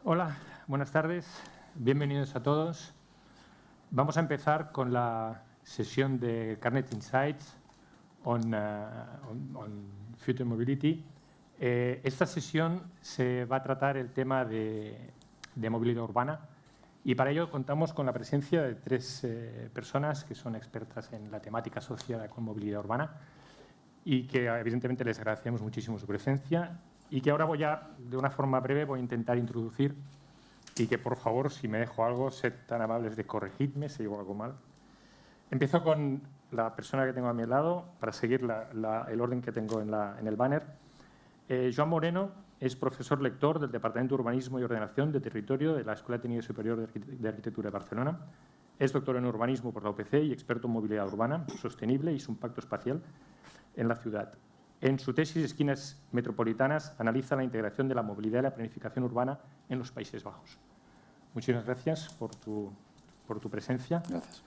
Hola, buenas tardes. Bienvenidos a todos. Vamos a empezar con la sesión de Carnet Insights on Future Mobility. Esta sesión se va a tratar el tema de movilidad urbana y para ello contamos con la presencia de tres personas que son expertas en la temática asociada con movilidad urbana y que evidentemente les agradecemos muchísimo su presencia y que ahora de una forma breve, voy a intentar introducir y que, por favor, si me dejo algo, sed tan amables de corregirme si digo algo mal. Empiezo con la persona que tengo a mi lado para seguir el orden que tengo en el banner. Joan Moreno es profesor lector del Departamento de Urbanismo y Ordenación de Territorio de la Escuela Técnica Superior de Arquitectura de Barcelona. Es doctor en urbanismo por la UPC y experto en movilidad urbana sostenible y su impacto espacial en la ciudad. En su tesis Esquinas Metropolitanas analiza la integración de la movilidad y la planificación urbana en los Países Bajos. Muchísimas gracias por tu presencia. Gracias.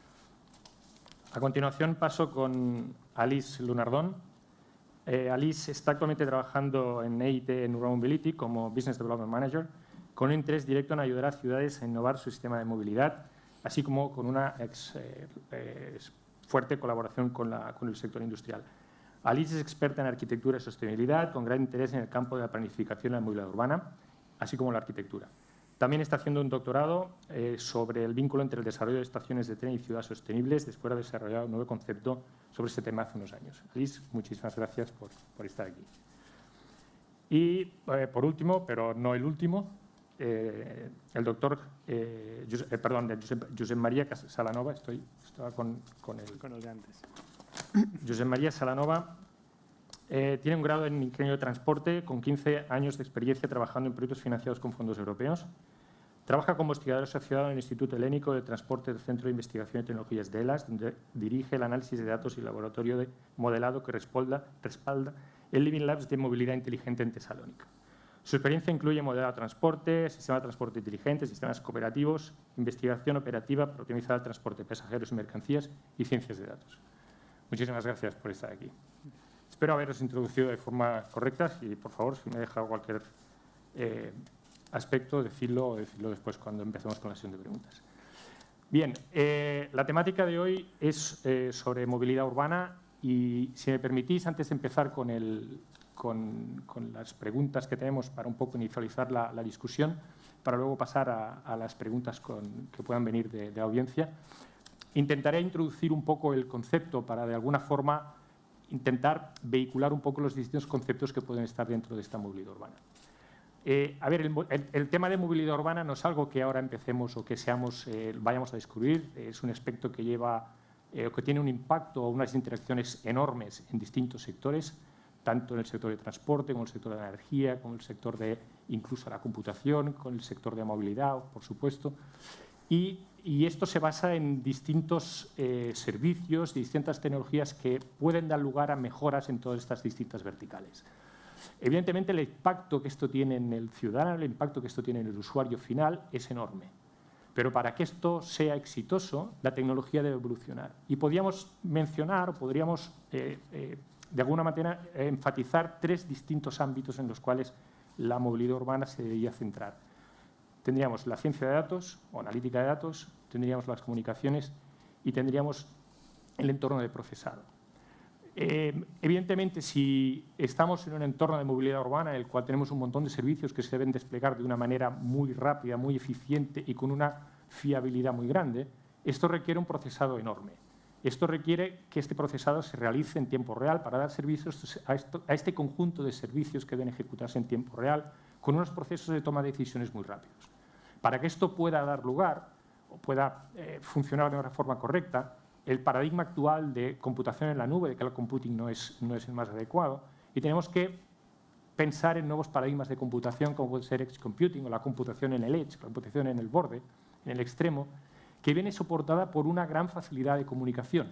A continuación paso con Alice Lunardón. Alice está actualmente trabajando en EIT en Urban Mobility como Business Development Manager, con un interés directo en ayudar a ciudades a innovar su sistema de movilidad, así como con una fuerte colaboración con el sector industrial. Alice es experta en arquitectura y sostenibilidad, con gran interés en el campo de la planificación y la movilidad urbana, así como la arquitectura. También está haciendo un doctorado sobre el vínculo entre el desarrollo de estaciones de tren y ciudades sostenibles, después de haber desarrollado un nuevo concepto sobre este tema hace unos años. Alice, muchísimas gracias por estar aquí. Y, por último, pero no el último, el doctor Josep María Salanova, estaba con el de antes. Josep María Salanova tiene un grado en Ingeniería de Transporte con 15 años de experiencia trabajando en proyectos financiados con fondos europeos. Trabaja como investigador asociado en el Instituto Helénico de Transporte del Centro de Investigación y Tecnologías de ELAS, donde dirige el análisis de datos y el laboratorio de modelado que respalda el Living Labs de movilidad inteligente en Tesalónica. Su experiencia incluye modelado de transporte, sistema de transporte inteligente, sistemas cooperativos, investigación operativa para optimizar el transporte de pasajeros y mercancías y ciencias de datos. Muchísimas gracias por estar aquí. Espero haberos introducido de forma correcta y, por favor, si me he dejado cualquier aspecto, decidlo después cuando empecemos con la sesión de preguntas. Bien, la temática de hoy es sobre movilidad urbana y, si me permitís, antes de empezar con las preguntas que tenemos para un poco inicializar la discusión, para luego pasar a las preguntas que puedan venir de la audiencia, intentaré introducir un poco el concepto para, de alguna forma, intentar vehicular un poco los distintos conceptos que pueden estar dentro de esta movilidad urbana. El tema de movilidad urbana no es algo que ahora empecemos o que vayamos a descubrir. Es un aspecto que que tiene un impacto o unas interacciones enormes en distintos sectores, tanto en el sector de transporte, como en el sector de la energía, como en el sector de incluso la computación, con el sector de movilidad, por supuesto. Y esto se basa en distintos servicios, distintas tecnologías que pueden dar lugar a mejoras en todas estas distintas verticales. Evidentemente, el impacto que esto tiene en el ciudadano, el impacto que esto tiene en el usuario final es enorme. Pero para que esto sea exitoso, la tecnología debe evolucionar. Y podríamos mencionar, o podríamos, de alguna manera, enfatizar tres distintos ámbitos en los cuales la movilidad urbana se debería centrar. Tendríamos la ciencia de datos o analítica de datos, tendríamos las comunicaciones y tendríamos el entorno de procesado. Evidentemente, si estamos en un entorno de movilidad urbana en el cual tenemos un montón de servicios que se deben desplegar de una manera muy rápida, muy eficiente y con una fiabilidad muy grande, esto requiere un procesado enorme. Esto requiere que este procesado se realice en tiempo real para dar servicios a este conjunto de servicios que deben ejecutarse en tiempo real con unos procesos de toma de decisiones muy rápidos. Para que esto pueda dar lugar o pueda funcionar de una forma correcta, el paradigma actual de computación en la nube, de cloud computing, no es el más adecuado, y tenemos que pensar en nuevos paradigmas de computación, como puede ser edge computing o la computación en el edge, la computación en el borde, en el extremo, que viene soportada por una gran facilidad de comunicación.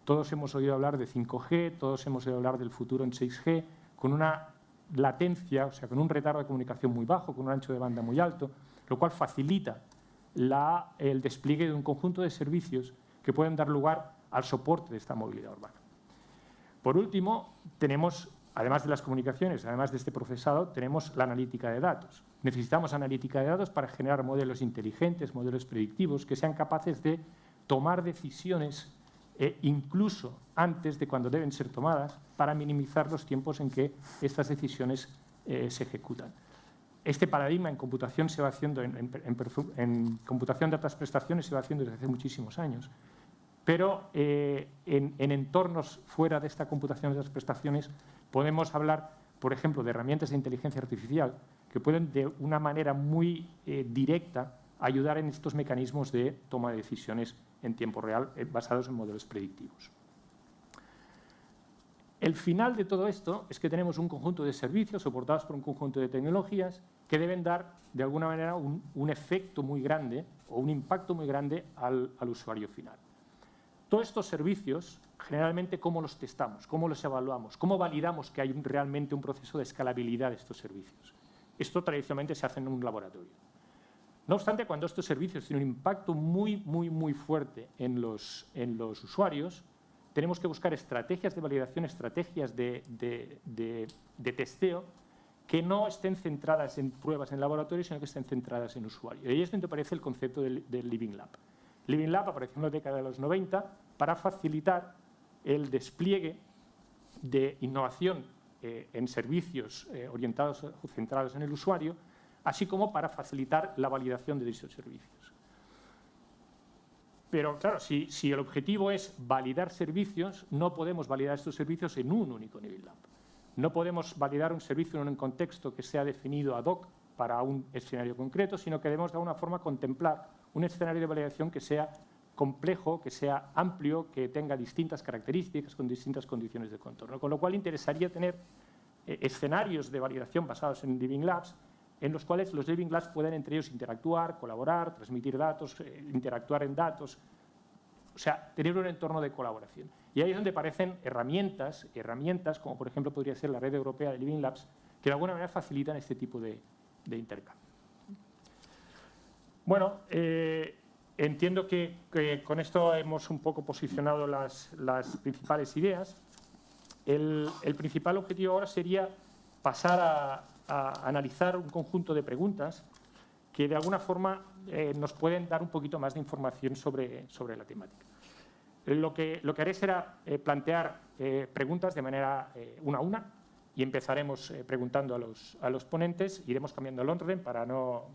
Todos hemos oído hablar de 5G, todos hemos oído hablar del futuro en 6G, con una latencia, o sea, con un retardo de comunicación muy bajo, con un ancho de banda muy alto, lo cual facilita el despliegue de un conjunto de servicios que pueden dar lugar al soporte de esta movilidad urbana. Por último, tenemos además de las comunicaciones, además de este procesado, tenemos la analítica de datos. Necesitamos analítica de datos para generar modelos inteligentes, modelos predictivos, que sean capaces de tomar decisiones incluso antes de cuando deben ser tomadas, para minimizar los tiempos en que estas decisiones se ejecutan. Este paradigma en computación se va haciendo, en computación de altas prestaciones se va haciendo desde hace muchísimos años, pero en entornos fuera de esta computación de altas prestaciones podemos hablar, por ejemplo, de herramientas de inteligencia artificial que pueden de una manera muy directa ayudar en estos mecanismos de toma de decisiones en tiempo real basados en modelos predictivos. El final de todo esto es que tenemos un conjunto de servicios soportados por un conjunto de tecnologías que deben dar, de alguna manera, un efecto muy grande o un impacto muy grande al usuario final. Todos estos servicios, generalmente, ¿cómo los testamos? ¿Cómo los evaluamos? ¿Cómo validamos que hay realmente un proceso de escalabilidad de estos servicios? Esto tradicionalmente se hace en un laboratorio. No obstante, cuando estos servicios tienen un impacto muy fuerte en los usuarios, tenemos que buscar estrategias de validación, estrategias de testeo que no estén centradas en pruebas en laboratorio, sino que estén centradas en usuario. Y ahí es donde aparece el concepto del Living Lab. Living Lab apareció en la década de los 90 para facilitar el despliegue de innovación en servicios orientados o centrados en el usuario, así como para facilitar la validación de dichos servicios. Pero, claro, si el objetivo es validar servicios, no podemos validar estos servicios en un único Living Lab. No podemos validar un servicio en un contexto que sea definido ad hoc para un escenario concreto, sino que debemos de alguna forma contemplar un escenario de validación que sea complejo, que sea amplio, que tenga distintas características con distintas condiciones de contorno. Con lo cual interesaría tener escenarios de validación basados en Living Labs, en los cuales los Living Labs puedan entre ellos interactuar, colaborar, transmitir datos, interactuar en datos, o sea, tener un entorno de colaboración. Y ahí es donde aparecen herramientas como por ejemplo podría ser la Red Europea de Living Labs, que de alguna manera facilitan este tipo de intercambio. Bueno, entiendo que con esto hemos un poco posicionado las principales ideas. El principal objetivo ahora sería pasar a analizar un conjunto de preguntas que de alguna forma nos pueden dar un poquito más de información sobre la temática. Lo que haré será plantear preguntas de manera una a una y empezaremos preguntando a los ponentes, iremos cambiando el orden para no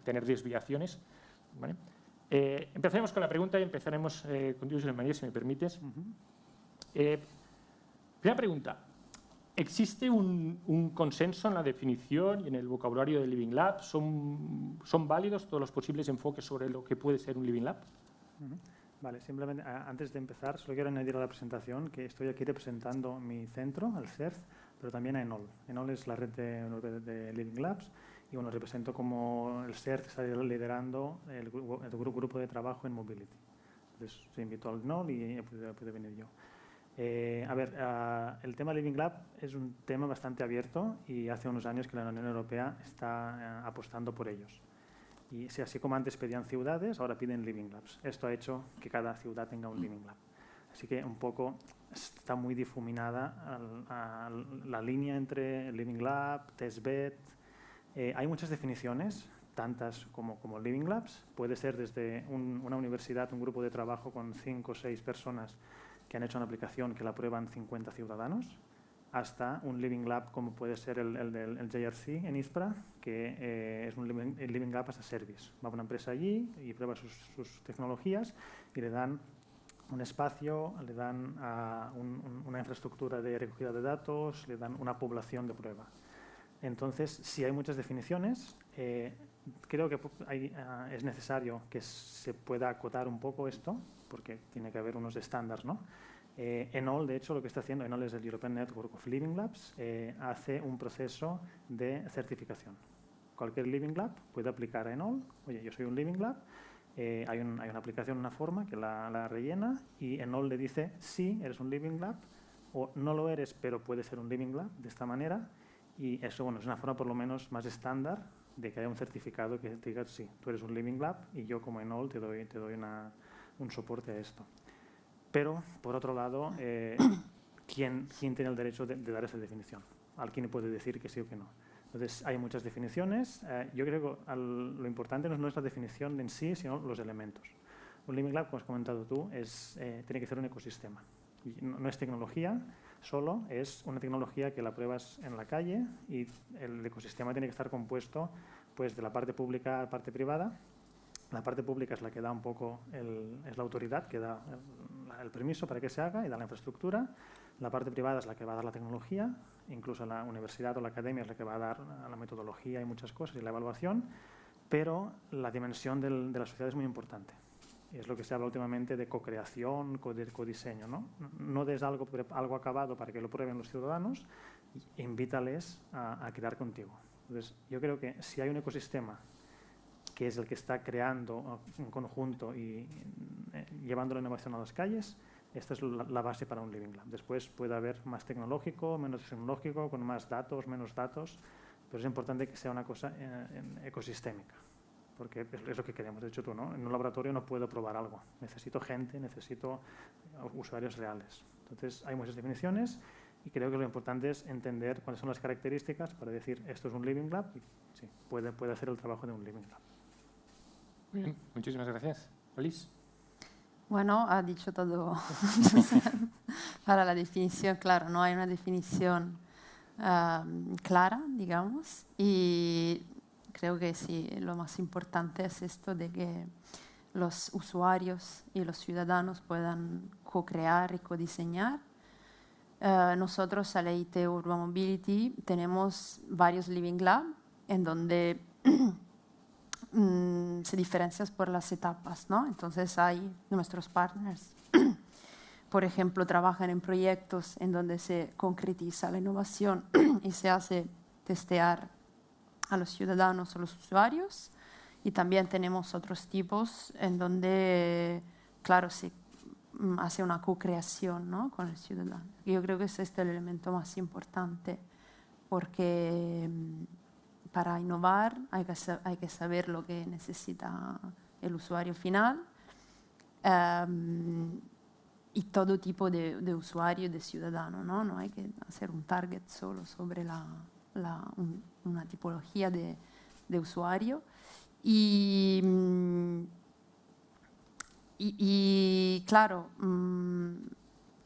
tener desviaciones, ¿vale? Empezaremos con la pregunta y empezaremos contigo, José María, si me permites. Primera pregunta. ¿Existe un consenso en la definición y en el vocabulario del Living Lab? ¿Son válidos todos los posibles enfoques sobre lo que puede ser un Living Lab? Vale, simplemente antes de empezar, solo quiero añadir a la presentación que estoy aquí representando mi centro, al CERT, pero también a ENOL. ENOL es la red de Living Labs y bueno, represento como el CERT está liderando el grupo de trabajo en Mobility. Entonces se invitó al ENOL y pude venir yo. El tema Living Lab es un tema bastante abierto y hace unos años que la Unión Europea está apostando por ellos. Y así como antes pedían ciudades, ahora piden Living Labs. Esto ha hecho que cada ciudad tenga un Living Lab. Así que un poco está muy difuminada la línea entre Living Lab, Testbed. Hay muchas definiciones, tantas como Living Labs. Puede ser desde una universidad, un grupo de trabajo con 5 o 6 personas que han hecho una aplicación que la prueban 50 ciudadanos, hasta un Living Lab como puede ser el JRC en ISPRA, que es un Living Lab as a Service. Va una empresa allí y prueba sus tecnologías y le dan un espacio, le dan una infraestructura de recogida de datos, le dan una población de prueba. Entonces, si hay muchas definiciones, creo que es necesario que se pueda acotar un poco esto, porque tiene que haber unos estándares, ¿no? ENOL, de hecho, lo que está haciendo, ENOL es el European Network of Living Labs, hace un proceso de certificación. Cualquier Living Lab puede aplicar a ENOL. Oye, yo soy un Living Lab, hay una aplicación, una forma que la rellena y ENOL le dice sí, eres un Living Lab, o no lo eres, pero puede ser un Living Lab de esta manera. Y eso, bueno, es una forma por lo menos más estándar de que haya un certificado que te diga sí, tú eres un Living Lab y yo como ENOL te doy un soporte a esto. Pero, por otro lado, quién tiene el derecho de dar esa definición, al quién puede decir que sí o que no. Entonces, hay muchas definiciones. Yo creo que lo importante no es la definición en sí, sino los elementos. Un Living Lab, como has comentado tú, tiene que ser un ecosistema. Y no es tecnología solo, es una tecnología que la pruebas en la calle y el ecosistema tiene que estar compuesto pues, de la parte pública a la parte privada. La parte pública es la que da un poco, es la autoridad que da el permiso para que se haga y da la infraestructura. La parte privada es la que va a dar la tecnología, incluso la universidad o la academia es la que va a dar la metodología y muchas cosas y la evaluación, pero la dimensión de la sociedad es muy importante. Y es lo que se habla últimamente de co-creación, codiseño, ¿no? No des algo acabado para que lo prueben los ciudadanos, invítales a quedar contigo. Entonces, yo creo que si hay un ecosistema que es el que está creando en conjunto y llevando la innovación a las calles, esta es la base para un Living Lab. Después puede haber más tecnológico, menos tecnológico, con más datos, menos datos, pero es importante que sea una cosa ecosistémica, porque es lo que queremos. De hecho, tú, ¿no? En un laboratorio no puedo probar algo. Necesito gente, necesito usuarios reales. Entonces, hay muchas definiciones y creo que lo importante es entender cuáles son las características para decir esto es un Living Lab y sí, puede hacer el trabajo de un Living Lab. Muy bien, muchísimas gracias. Alice. Bueno, ha dicho todo para la definición. Claro, no hay una definición clara, digamos, y creo que sí, lo más importante es esto de que los usuarios y los ciudadanos puedan co-crear y co-diseñar. Nosotros a la IT Urban Mobility tenemos varios Living Lab en donde se diferencian por las etapas, ¿no? Entonces hay nuestros partners, por ejemplo, trabajan en proyectos en donde se concretiza la innovación y se hace testear a los ciudadanos o los usuarios, y también tenemos otros tipos en donde, claro, se hace una co-creación, ¿no? Con el ciudadano. Yo creo que ese es el elemento más importante, porque para innovar hay que saber lo que necesita el usuario final y todo tipo de usuario y de ciudadano, ¿no? No hay que hacer un target solo sobre una tipología de usuario. Y claro,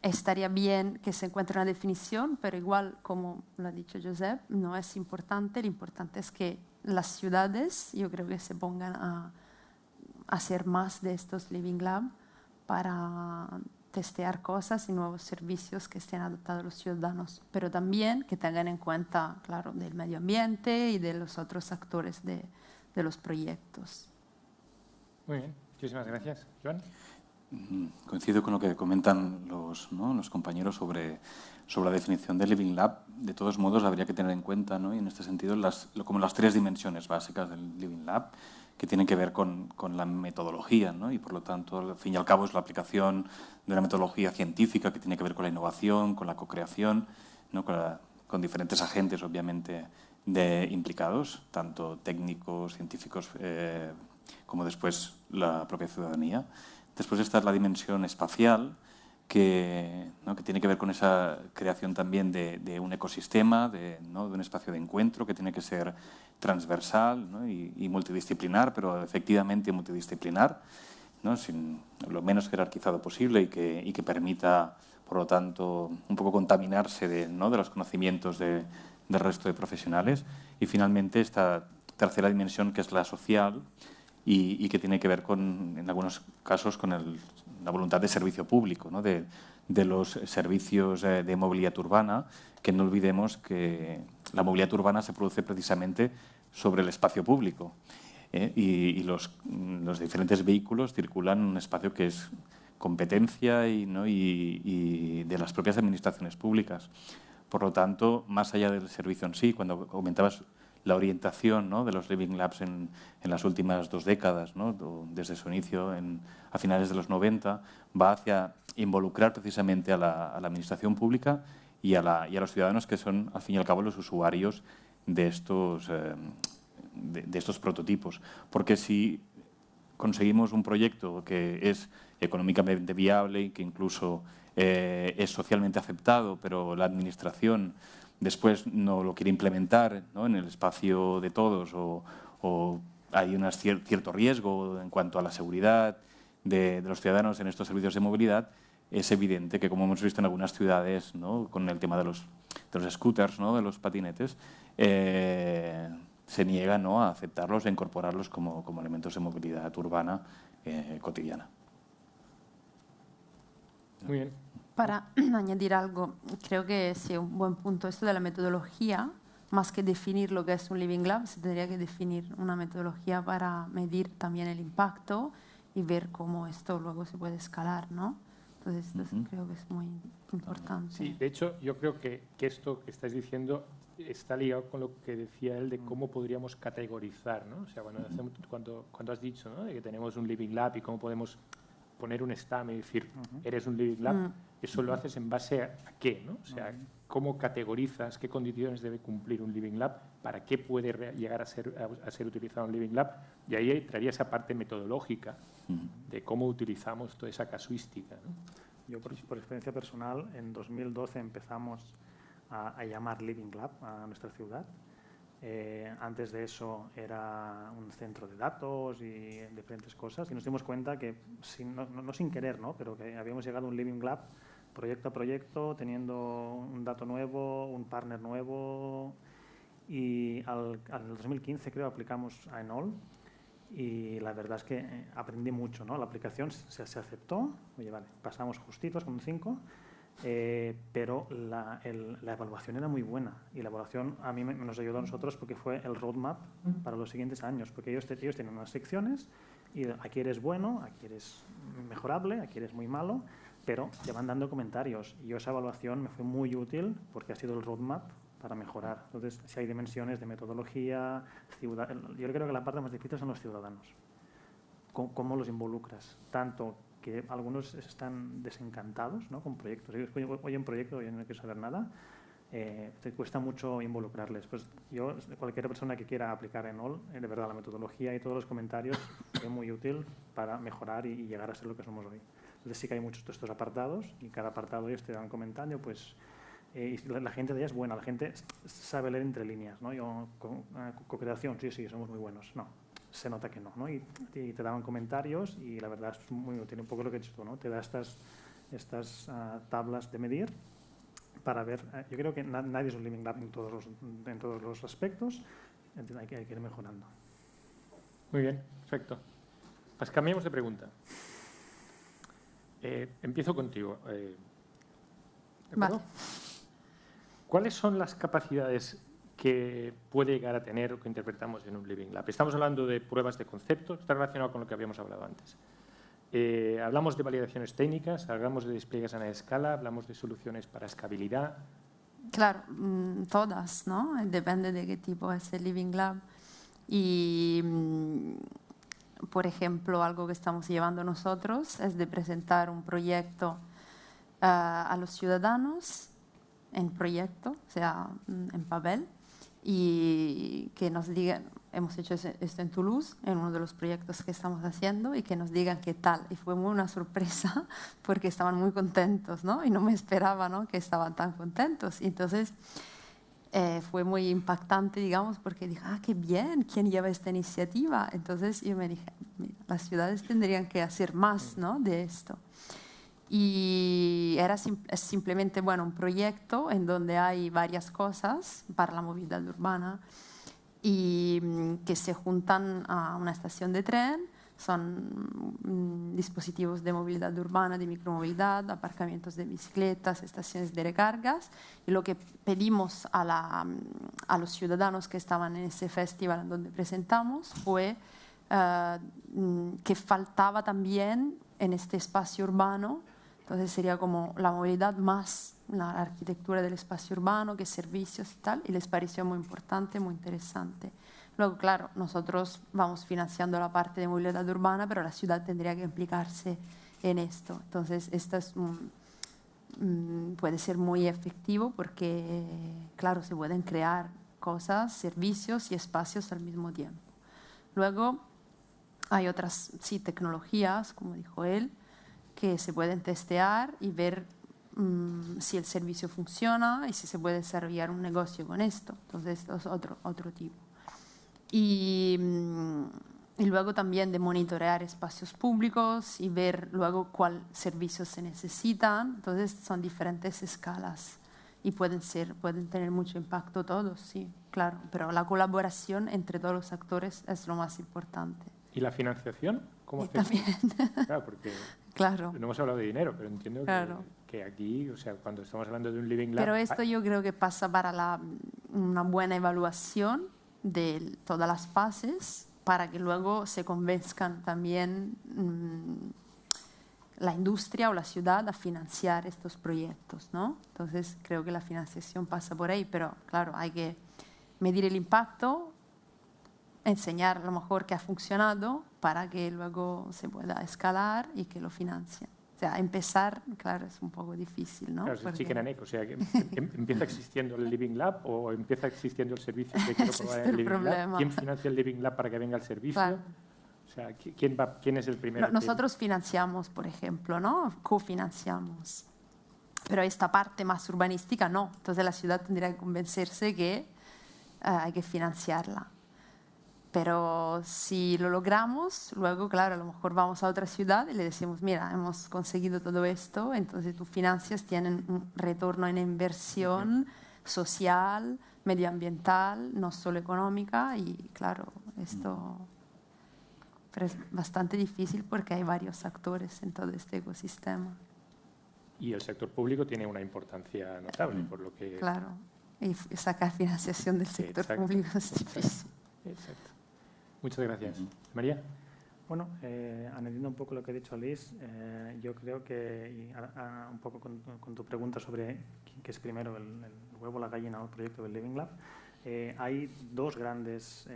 estaría bien que se encuentre una definición, pero igual, como lo ha dicho Josep, no es importante. Lo importante es que las ciudades, yo creo que se pongan a hacer más de estos Living Lab para testear cosas y nuevos servicios que estén adoptados los ciudadanos, pero también que tengan en cuenta, claro, del medio ambiente y de los otros actores de los proyectos. Muy bien, muchísimas gracias. Joan. Coincido con lo que comentan los compañeros sobre la definición de Living Lab. De todos modos, habría que tener en cuenta, ¿no? Y en este sentido, como las tres dimensiones básicas del Living Lab, que tienen que ver con la metodología, ¿no? Y por lo tanto, al fin y al cabo, es la aplicación de una metodología científica que tiene que ver con la innovación, con la co-creación, ¿no? Con diferentes agentes, obviamente, implicados, tanto técnicos, científicos, como después la propia ciudadanía. Después está la dimensión espacial, que tiene que ver con esa creación también de un ecosistema, de un espacio de encuentro que tiene que ser transversal, ¿no? y multidisciplinar, pero efectivamente multidisciplinar, ¿no? Sin lo menos jerarquizado posible y que permita, por lo tanto, un poco contaminarse de los conocimientos del resto de profesionales. Y finalmente esta tercera dimensión, que es la social, y que tiene que ver en algunos casos con la voluntad de servicio público, ¿no? de los servicios de movilidad urbana, que no olvidemos que la movilidad urbana se produce precisamente sobre el espacio público, y los diferentes vehículos circulan en un espacio que es competencia y de las propias administraciones públicas. Por lo tanto, más allá del servicio en sí, cuando comentabas la orientación, ¿no? de los Living Labs en las últimas 2 décadas, ¿no? Desde su inicio a finales de los 90, va hacia involucrar precisamente a la administración pública y a los ciudadanos, que son, al fin y al cabo, los usuarios de estos prototipos. Porque si conseguimos un proyecto que es económicamente viable y que incluso es socialmente aceptado, pero la administración después no lo quiere implementar, ¿no?, en el espacio de todos, o hay un cierto riesgo en cuanto a la seguridad de los ciudadanos en estos servicios de movilidad, es evidente que, como hemos visto en algunas ciudades, ¿no?, con el tema de los scooters, ¿no?, de los patinetes, se niega, ¿no?, a aceptarlos e incorporarlos como elementos de movilidad urbana cotidiana. Muy bien. Para añadir algo, creo que sí, un buen punto esto de la metodología. Más que definir lo que es un Living Lab, se tendría que definir una metodología para medir también el impacto y ver cómo esto luego se puede escalar, ¿no? Entonces, esto creo que es muy importante. Sí, de hecho, yo creo que esto que estáis diciendo está ligado con lo que decía él de cómo podríamos categorizar, ¿no? O sea, cuando has dicho, ¿no?, de que tenemos un Living Lab y cómo podemos poner un stamp y decir, eres un Living Lab, eso lo haces en base a qué, ¿no? O sea, cómo categorizas, qué condiciones debe cumplir un Living Lab, para qué puede llegar a ser utilizado un Living Lab, y ahí entraría esa parte metodológica de cómo utilizamos toda esa casuística, ¿no? Yo, por experiencia personal, en 2012 empezamos a llamar Living Lab a nuestra ciudad. Antes de eso era un centro de datos y diferentes cosas, y nos dimos cuenta que, no sin querer, ¿no?, pero que habíamos llegado a un Living Lab proyecto a proyecto, teniendo un dato nuevo, un partner nuevo, y al 2015 creo aplicamos a Enol, y la verdad es que aprendí mucho, ¿no? La aplicación se aceptó, oye, vale, pasamos justitos con un 5, pero la evaluación era muy buena, y la evaluación a mí nos ayudó a nosotros porque fue el roadmap para los siguientes años, porque ellos tienen unas secciones y aquí eres bueno, aquí eres mejorable, aquí eres muy malo, pero te van dando comentarios, y esa evaluación me fue muy útil porque ha sido el roadmap para mejorar. Entonces, si hay dimensiones de metodología, yo creo que la parte más difícil son los ciudadanos, cómo los involucras, tanto que algunos están desencantados, ¿no?, con proyectos. Hoy en proyecto, yo no quiero saber nada, te cuesta mucho involucrarles. Pues cualquier persona que quiera aplicar Enol, de verdad, la metodología y todos los comentarios es muy útil para mejorar y llegar a ser lo que somos hoy. Entonces sí que hay muchos de estos apartados, y cada apartado ellos te dan comentario, pues y la gente de ella es buena, la gente sabe leer entre líneas, ¿no? Yo, co-creación, sí, somos muy buenos. No, se nota que no, ¿no? Y te daban comentarios, y la verdad es muy útil, un poco lo que he dicho tú, ¿no? Te da estas tablas de medir para ver. Yo creo que nadie es un Living Lab en todos los aspectos, hay que ir mejorando. Muy bien, perfecto. Pues cambiemos de pregunta. Empiezo contigo. ¿De acuerdo? Vale. ¿Cuáles son las capacidades que puede llegar a tener o que interpretamos en un Living Lab? Estamos hablando de pruebas de conceptos, está relacionado con lo que habíamos hablado antes. Hablamos de validaciones técnicas, hablamos de despliegues a escala, hablamos de soluciones para escalabilidad. Claro, todas, ¿no? Depende de qué tipo es el Living Lab. Y, por ejemplo, algo que estamos llevando nosotros es de presentar un proyecto a los ciudadanos en proyecto, o sea, en papel, y que nos digan, hemos hecho esto en Toulouse, en uno de los proyectos que estamos haciendo, y que nos digan qué tal. Y fue muy una sorpresa porque estaban muy contentos, ¿no? Y no me esperaba, ¿no?, que estaban tan contentos. Y entonces fue muy impactante, digamos, porque dije, qué bien, ¿quién lleva esta iniciativa? Entonces yo me dije, mira, las ciudades tendrían que hacer más, ¿no?, de esto. Y es simplemente, bueno, un proyecto en donde hay varias cosas para la movilidad urbana y que se juntan a una estación de tren. Son dispositivos de movilidad urbana, de micromovilidad, aparcamientos de bicicletas, estaciones de recargas. Y lo que pedimos a los ciudadanos que estaban en ese festival donde presentamos fue que faltaba también en este espacio urbano. Entonces sería como la movilidad más la arquitectura del espacio urbano, que servicios y tal, y les pareció muy importante, muy interesante. Luego, claro, nosotros vamos financiando la parte de movilidad urbana, pero la ciudad tendría que implicarse en esto. Entonces, esto es puede ser muy efectivo porque, claro, se pueden crear cosas, servicios y espacios al mismo tiempo. Luego, hay otras tecnologías, como dijo él, que se pueden testear y ver si el servicio funciona y si se puede desarrollar un negocio con esto. Entonces, esto es otro tipo. Y luego también de monitorear espacios públicos y ver luego cuáles servicios se necesitan. Entonces, son diferentes escalas y pueden tener mucho impacto todos, sí, claro. Pero la colaboración entre todos los actores es lo más importante. ¿Y la financiación? ¿Cómo Y también. Claro, porque Claro. no hemos hablado de dinero, pero entiendo Claro. que aquí, o sea, cuando estamos hablando de un Living Lab... Pero esto yo creo que pasa para una buena evaluación de todas las fases para que luego se convenzcan también la industria o la ciudad a financiar estos proyectos, ¿no? Entonces creo que la financiación pasa por ahí, pero claro, hay que medir el impacto, enseñar a lo mejor que ha funcionado para que luego se pueda escalar y que lo financien. O sea, empezar, claro, es un poco difícil, ¿no? Claro, es Porque chicken and egg, o sea, que ¿empieza existiendo el Living Lab o empieza existiendo el servicio que quiero probar en el Living Lab? ¿Quién financia el Living Lab para que venga el servicio? Claro. O sea, ¿quién es el primero? Nosotros financiamos, por ejemplo, ¿no? Cofinanciamos. Pero esta parte más urbanística no. Entonces la ciudad tendría que convencerse que hay que financiarla. Pero si lo logramos, luego, claro, a lo mejor vamos a otra ciudad y le decimos, mira, hemos conseguido todo esto, entonces tus financias tienen un retorno en inversión social, medioambiental, no solo económica, y claro, esto pero es bastante difícil porque hay varios actores en todo este ecosistema. Y el sector público tiene una importancia notable, por lo que... Claro, y sacar financiación del sector público es difícil. Exacto. Muchas gracias. María. Bueno, añadiendo un poco lo que ha dicho Alice, yo creo que, un poco con tu pregunta sobre qué es primero, el huevo, la gallina o el proyecto del Living Lab, hay dos grandes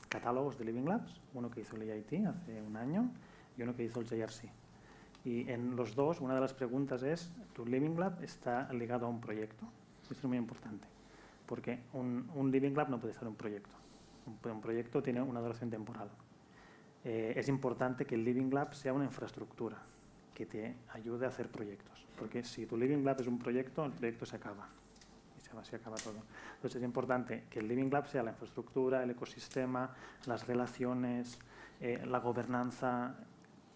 catálogos de Living Labs, uno que hizo el EIT hace un año y uno que hizo el JRC. Y en los dos, una de las preguntas es, ¿tu Living Lab está ligado a un proyecto? Esto es muy importante, porque un Living Lab no puede ser un proyecto. Un proyecto tiene una duración temporal. Es importante que el Living Lab sea una infraestructura que te ayude a hacer proyectos, porque si tu Living Lab es un proyecto, el proyecto se acaba. Se acaba todo. Entonces es importante que el Living Lab sea la infraestructura, el ecosistema, las relaciones, la gobernanza,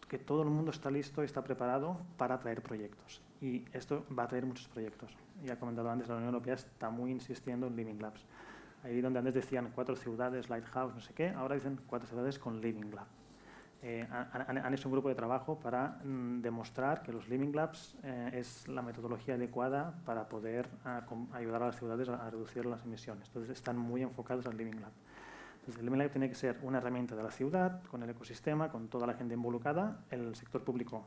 que todo el mundo está listo y está preparado para traer proyectos. Y esto va a traer muchos proyectos. Ya he comentado antes, la Unión Europea está muy insistiendo en Living Labs. Ahí donde antes decían 4 ciudades, Lighthouse, no sé qué, ahora dicen 4 ciudades con Living Lab. Han hecho un grupo de trabajo para demostrar que los Living Labs es la metodología adecuada para poder ayudar a las ciudades a reducir las emisiones. Entonces están muy enfocados al Living Lab. Entonces el Living Lab tiene que ser una herramienta de la ciudad, con el ecosistema, con toda la gente involucrada. El sector público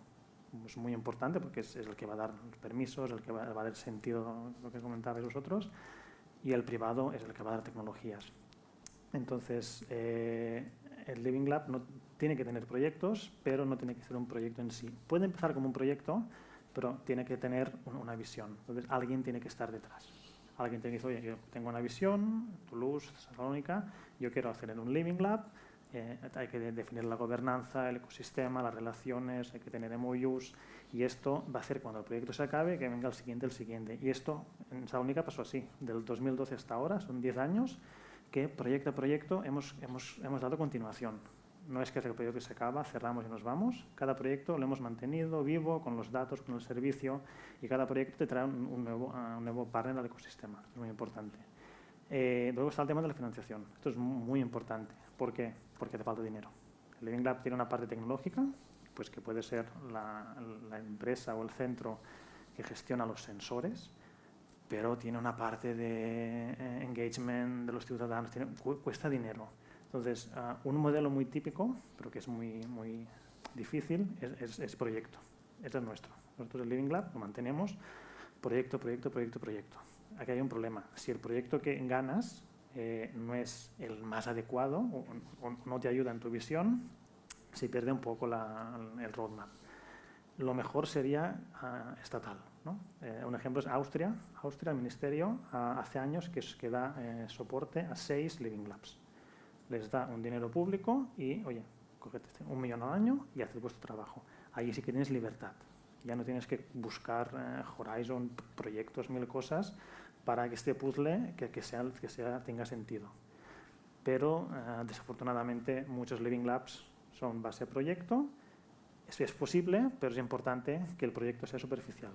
es muy importante porque es el que va a dar los permisos, el que va a dar sentido, lo que comentabais vosotros, y el privado es el que va a dar tecnologías. Entonces, el Living Lab no tiene que tener proyectos, pero no tiene que ser un proyecto en sí. Puede empezar como un proyecto, pero tiene que tener una visión. Entonces, alguien tiene que estar detrás. Alguien tiene que decir, oye, yo tengo una visión, Toulouse, Salónica, yo quiero hacer en un Living Lab, hay que definir la gobernanza, el ecosistema, las relaciones, hay que tener MOUs, y esto va a hacer cuando el proyecto se acabe que venga el siguiente. Y esto en Salónica pasó así, del 2012 hasta ahora, son 10 años, que proyecto a proyecto hemos dado continuación. No es que el proyecto se acaba, cerramos y nos vamos. Cada proyecto lo hemos mantenido vivo, con los datos, con el servicio, y cada proyecto te trae un nuevo partner al ecosistema. Es muy importante. Luego está el tema de la financiación. Esto es muy importante. ¿Por qué? Porque te falta dinero. El Living Lab tiene una parte tecnológica, pues que puede ser la empresa o el centro que gestiona los sensores, pero tiene una parte de engagement de los ciudadanos, cuesta dinero. Entonces, un modelo muy típico, pero que es muy difícil, es proyecto. Ese es nuestro. Nosotros el Living Lab lo mantenemos proyecto. Aquí hay un problema. Si el proyecto que ganas no es el más adecuado o no te ayuda en tu visión, se pierde un poco el roadmap. Lo mejor sería estatal, ¿no? Un ejemplo es Austria. El ministerio hace años que da soporte a 6 Living Labs. Les da un dinero público y, oye, cógete 1 millón al año y haz vuestro trabajo. Ahí sí que tienes libertad. Ya no tienes que buscar Horizon, proyectos, 1000 cosas para que este puzzle tenga sentido. Pero desafortunadamente muchos Living Labs son base proyecto. Es posible, pero es importante que el proyecto sea superficial,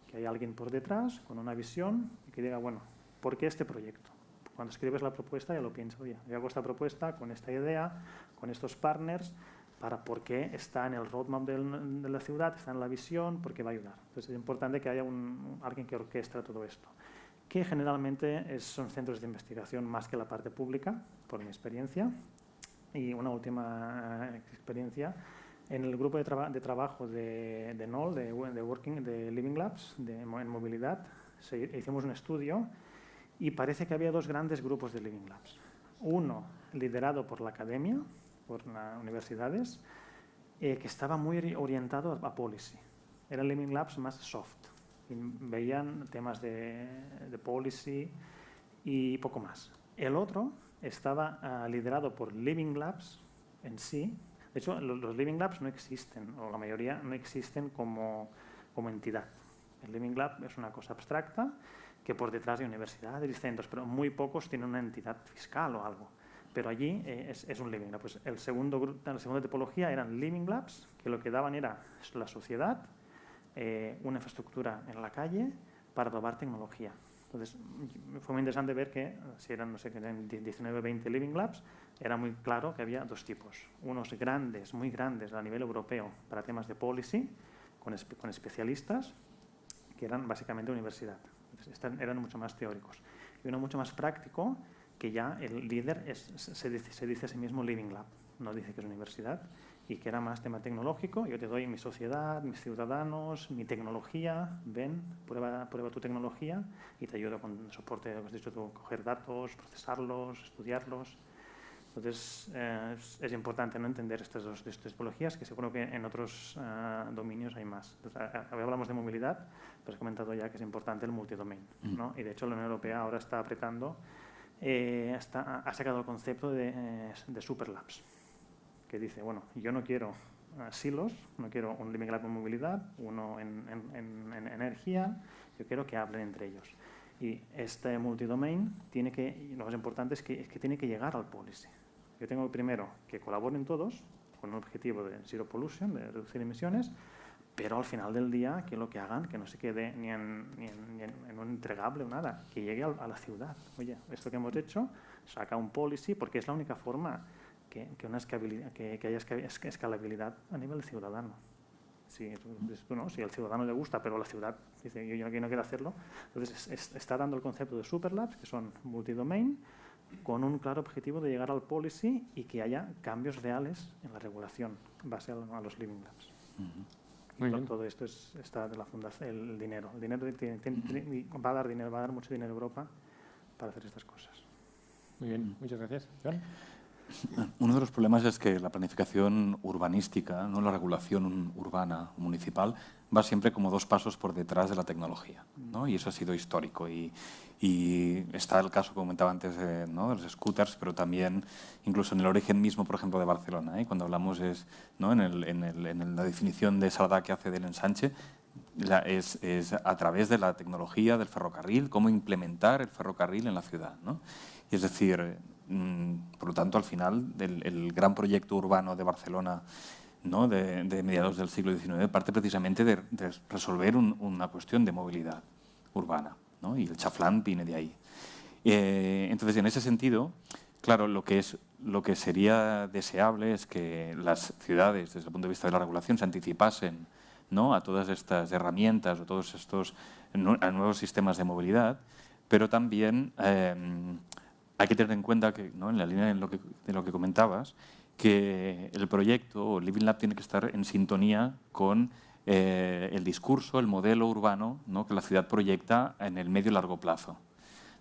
que haya alguien por detrás con una visión y que diga, bueno, ¿por qué este proyecto? Cuando escribes la propuesta ya lo piensas, oye, yo hago esta propuesta con esta idea, con estos partners, para por qué está en el roadmap de la ciudad, está en la visión, por qué va a ayudar. Entonces es importante que haya alguien que orquestra todo esto, que generalmente son centros de investigación más que la parte pública, por mi experiencia. Y una última experiencia, en el grupo de trabajo de NOL, de Living Labs, en movilidad, hicimos un estudio y parece que había dos grandes grupos de Living Labs. Uno liderado por la academia, por las universidades, que estaba muy orientado a policy. Eran Living Labs más soft. Y veían temas de policy y poco más. El otro estaba liderado por Living Labs en sí. De hecho, los Living Labs no existen, o la mayoría no existen como entidad. El Living Lab es una cosa abstracta que por detrás hay universidades y centros, pero muy pocos tienen una entidad fiscal o algo. Pero allí es un Living Lab. Pues la segunda tipología eran Living Labs, que lo que daban era la sociedad, una infraestructura en la calle para probar tecnología. Entonces, fue muy interesante ver que si eran, no sé, que eran 19 o 20 Living Labs, era muy claro que había dos tipos. Unos grandes, muy grandes a nivel europeo para temas de policy, con especialistas, que eran básicamente universidad. Entonces, eran mucho más teóricos. Y uno mucho más práctico, que ya el líder se dice a sí mismo Living Lab, no dice que es universidad, y que era más tema tecnológico. Yo te doy mi sociedad, mis ciudadanos, mi tecnología, ven, prueba tu tecnología y te ayudo con soporte, como has dicho tú, coger datos, procesarlos, estudiarlos. Entonces, es importante no entender estas dos tipologías, que seguro que en otros dominios hay más. Entonces, hablamos de movilidad, pero has comentado ya que es importante el multidomain, ¿no? Y de hecho la Unión Europea ahora está apretando, ha sacado el concepto de superlabs, que dice, bueno, yo no quiero silos, no quiero un Living Lab en movilidad, uno en energía, yo quiero que hablen entre ellos. Y este multidomain lo más importante es que tiene que llegar al policy. Yo tengo primero que colaboren todos con un objetivo de zero pollution, de reducir emisiones, pero al final del día que lo que hagan, que no se quede ni en un entregable o nada, que llegue a la ciudad. Oye, esto que hemos hecho, saca un policy, porque es la única forma que haya escalabilidad a nivel ciudadano. Si el ciudadano le gusta, pero la ciudad dice yo no quiero hacerlo, entonces está dando el concepto de superlabs, que son multidomain, con un claro objetivo de llegar al policy y que haya cambios reales en la regulación en base a los Living Labs. Todo esto está de la fundación, el dinero. El dinero va a dar mucho dinero a Europa para hacer estas cosas. Muy bien, muchas gracias. Joan. Uno de los problemas es que la planificación urbanística, no la regulación urbana o municipal, va siempre como dos pasos por detrás de la tecnología, ¿no? Y eso ha sido histórico. Y está el caso que comentaba antes, ¿no?, de los scooters, pero también incluso en el origen mismo, por ejemplo, de Barcelona, cuando hablamos ¿no?, en la definición de Sardá que hace del ensanche, es a través de la tecnología del ferrocarril, cómo implementar el ferrocarril en la ciudad, ¿no? Y es decir, por lo tanto, al final, el gran proyecto urbano de Barcelona, ¿no?, de mediados del siglo XIX parte precisamente de resolver una cuestión de movilidad urbana, ¿no? Y el chaflán viene de ahí. Entonces, en ese sentido, claro, lo que sería deseable es que las ciudades, desde el punto de vista de la regulación, se anticipasen, ¿no?, a todas estas herramientas o todos estos nuevos sistemas de movilidad, pero también hay que tener en cuenta que, ¿no?, en la línea de lo que comentabas, que el proyecto o Living Lab tiene que estar en sintonía con el discurso, el modelo urbano, ¿no?, que la ciudad proyecta en el medio y largo plazo,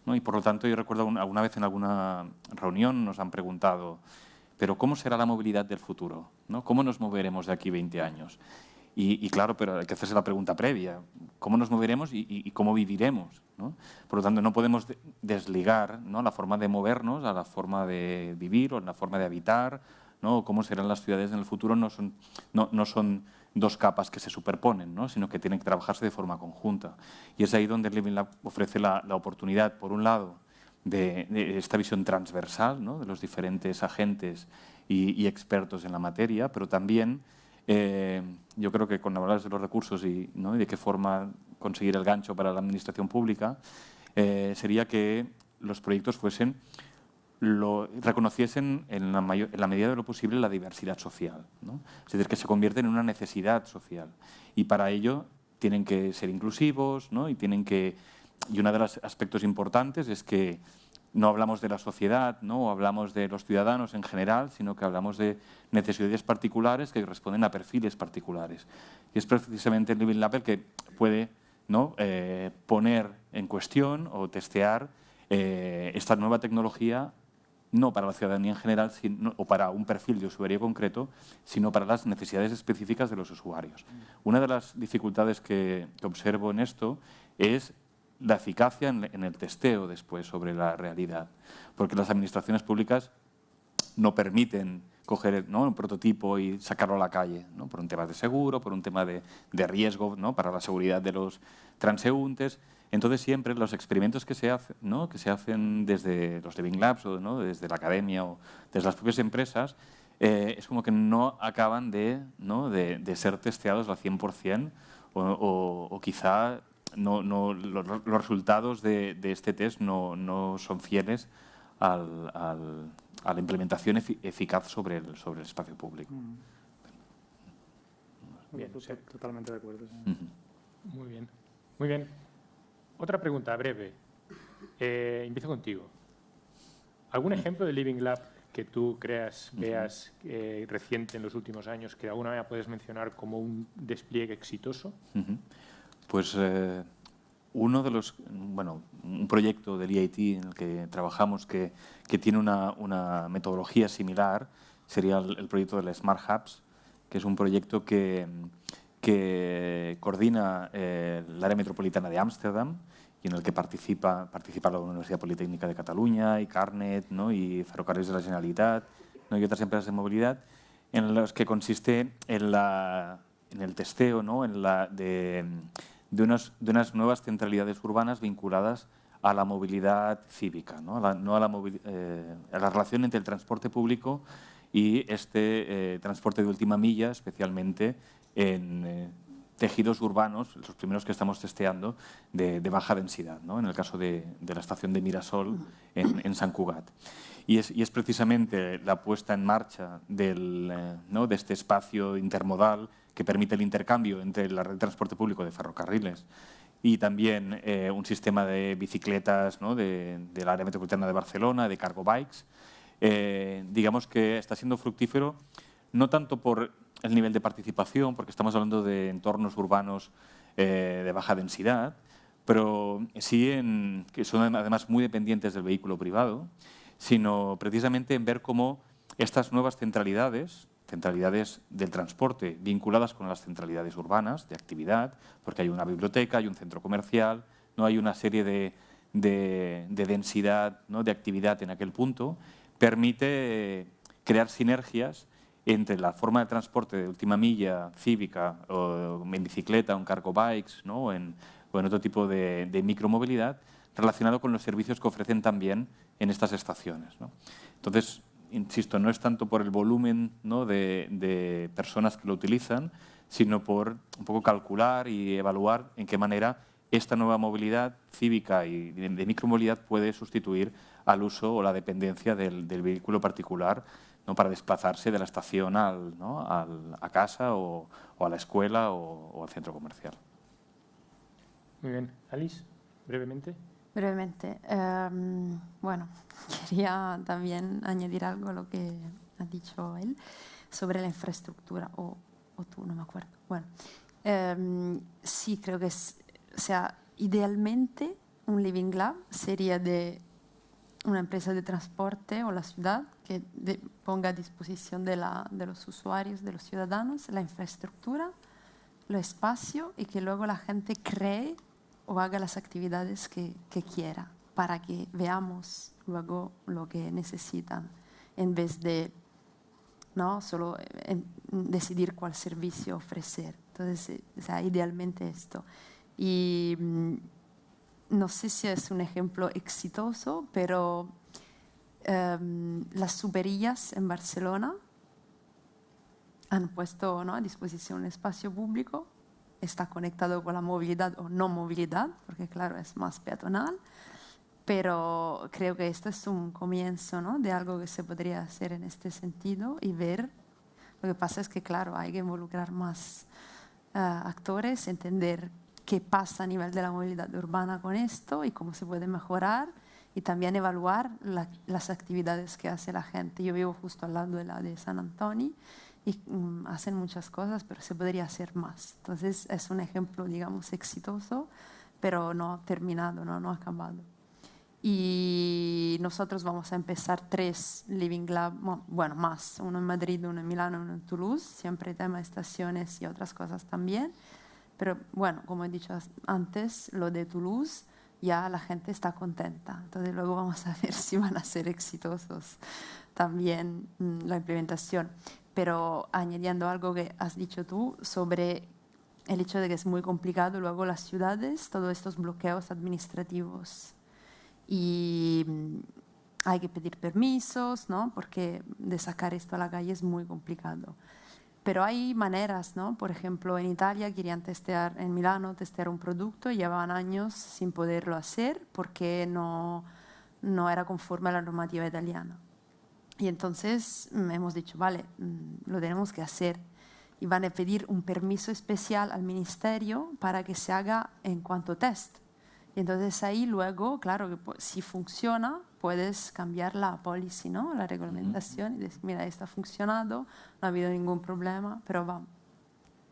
¿no? Y por lo tanto, yo recuerdo alguna vez en alguna reunión nos han preguntado, ¿pero cómo será la movilidad del futuro, ¿no? ¿Cómo nos moveremos de aquí 20 años? Y claro, pero hay que hacerse la pregunta previa, ¿cómo nos moveremos y cómo viviremos, ¿no? Por lo tanto, no podemos desligar, ¿no?, la forma de movernos a la forma de vivir o la forma de habitar, ¿no? Cómo serán las ciudades en el futuro no son dos capas que se superponen, ¿no? Sino que tienen que trabajarse de forma conjunta. Y es ahí donde el Living Lab ofrece la oportunidad, por un lado, de esta visión transversal, ¿no? De los diferentes agentes y expertos en la materia, pero también yo creo que cuando hablas de los recursos ¿no? y de qué forma conseguir el gancho para la administración pública, sería que los proyectos reconociesen en la medida de lo posible la diversidad social, ¿no? Es decir, que se convierten en una necesidad social. Y para ello tienen que ser inclusivos, ¿no? Y uno de los aspectos importantes es que no hablamos de la sociedad, ¿no? O hablamos de los ciudadanos en general, sino que hablamos de necesidades particulares que responden a perfiles particulares. Y es precisamente el Living Lab el que puede, ¿no? Poner en cuestión o testear esta nueva tecnología, no para la ciudadanía en general o para un perfil de usuario concreto, sino para las necesidades específicas de los usuarios. Una de las dificultades que observo en esto es la eficacia en el testeo después sobre la realidad, porque las administraciones públicas no permiten coger, ¿no? un prototipo y sacarlo a la calle, ¿no? Por un tema de seguro, por un tema de riesgo, ¿no? Para la seguridad de los transeúntes. Entonces siempre los experimentos que se hacen, ¿no? Que se hacen desde los Living Labs o, ¿no? desde la academia o desde las propias empresas, es como que no acaban ¿no? de ser testeados al 100% o quizá los resultados de este test no son fieles a la implementación eficaz sobre el espacio público. Bien, totalmente de acuerdo. Sí. Muy bien. Muy bien. Otra pregunta breve. Empiezo contigo. ¿Algún ejemplo de Living Lab que tú veas reciente en los últimos años que de alguna manera puedes mencionar como un despliegue exitoso? Pues un proyecto del IIT en el que trabajamos que tiene una metodología similar sería el proyecto de las Smart Hubs, que es un proyecto que coordina el área metropolitana de Ámsterdam y en el que participa la Universidad Politécnica de Cataluña, y Carnet, ¿no? y Ferrocarriles de la Generalitat, ¿no? y otras empresas de movilidad, en los que consiste en el testeo, ¿no? de unas nuevas centralidades urbanas vinculadas a la movilidad cívica, ¿no? a la relación entre el transporte público y este transporte de última milla, especialmente en tejidos urbanos, los primeros que estamos testeando, de baja densidad, ¿no? En el caso de la estación de Mirasol en Sant Cugat. Y es precisamente la puesta en marcha de este espacio intermodal que permite el intercambio entre la red de transporte público de ferrocarriles y también un sistema de bicicletas, ¿no? del área metropolitana de Barcelona, de cargo bikes. Digamos que está siendo fructífero no tanto por el nivel de participación, porque estamos hablando de entornos urbanos de baja densidad, pero sí que son además muy dependientes del vehículo privado, sino precisamente en ver cómo estas nuevas centralidades del transporte vinculadas con las centralidades urbanas de actividad, porque hay una biblioteca, hay un centro comercial, no hay una serie de densidad, ¿no? de actividad en aquel punto, permite crear sinergias entre la forma de transporte de última milla cívica o en bicicleta o en cargo bikes, ¿no? o en otro tipo de micromovilidad relacionado con los servicios que ofrecen también en estas estaciones, ¿no? Entonces, insisto, no es tanto por el volumen, ¿no? de personas que lo utilizan, sino por un poco calcular y evaluar en qué manera esta nueva movilidad cívica y de micromovilidad puede sustituir al uso o la dependencia del vehículo particular, ¿no? para desplazarse de la estación a casa o a la escuela o al centro comercial. Muy bien. Alice, brevemente. Brevemente. Bueno, quería también añadir algo a lo que ha dicho él sobre la infraestructura, o tú, no me acuerdo. Bueno, sí, creo que idealmente un Living Lab sería de una empresa de transporte o la ciudad que ponga a disposición de los usuarios, de los ciudadanos, la infraestructura, el espacio y que luego la gente cree o haga las actividades que quiera para que veamos luego lo que necesitan en vez de no solo decidir cuál servicio ofrecer. Entonces, o sea, idealmente esto. Y no sé si es un ejemplo exitoso, pero las superillas en Barcelona han puesto, ¿no?, a disposición un espacio público, está conectado con la movilidad o no movilidad, porque claro, es más peatonal, pero creo que esto es un comienzo, ¿no?, de algo que se podría hacer en este sentido y ver. Lo que pasa es que, claro, hay que involucrar más actores, entender qué pasa a nivel de la movilidad urbana con esto y cómo se puede mejorar, y también evaluar las actividades que hace la gente. Yo vivo justo al lado de la de San Antonio y hacen muchas cosas, pero se podría hacer más. Entonces es un ejemplo, digamos, exitoso, pero no terminado, no acabado. Y nosotros vamos a empezar 3 Living Lab, bueno, más, uno en Madrid, uno en Milano, uno en Toulouse, siempre tema de estaciones y otras cosas también. Pero bueno, como he dicho antes, lo de Toulouse ya la gente está contenta. Entonces luego vamos a ver si van a ser exitosos también la implementación. Pero añadiendo algo que has dicho tú sobre el hecho de que es muy complicado luego las ciudades, todos estos bloqueos administrativos. Y hay que pedir permisos, ¿no?, porque de sacar esto a la calle es muy complicado. Pero hay maneras, ¿no? Por ejemplo, en Italia querían testear, en Milano, testear un producto y llevaban años sin poderlo hacer porque no era conforme a la normativa italiana. Y entonces hemos dicho, vale, lo tenemos que hacer. Y van a pedir un permiso especial al ministerio para que se haga en cuanto test. Y entonces ahí luego, claro, que si funciona, puedes cambiar la policy, ¿no?, la reglamentación, y decir, mira, esto ha funcionado, no ha habido ningún problema, pero va,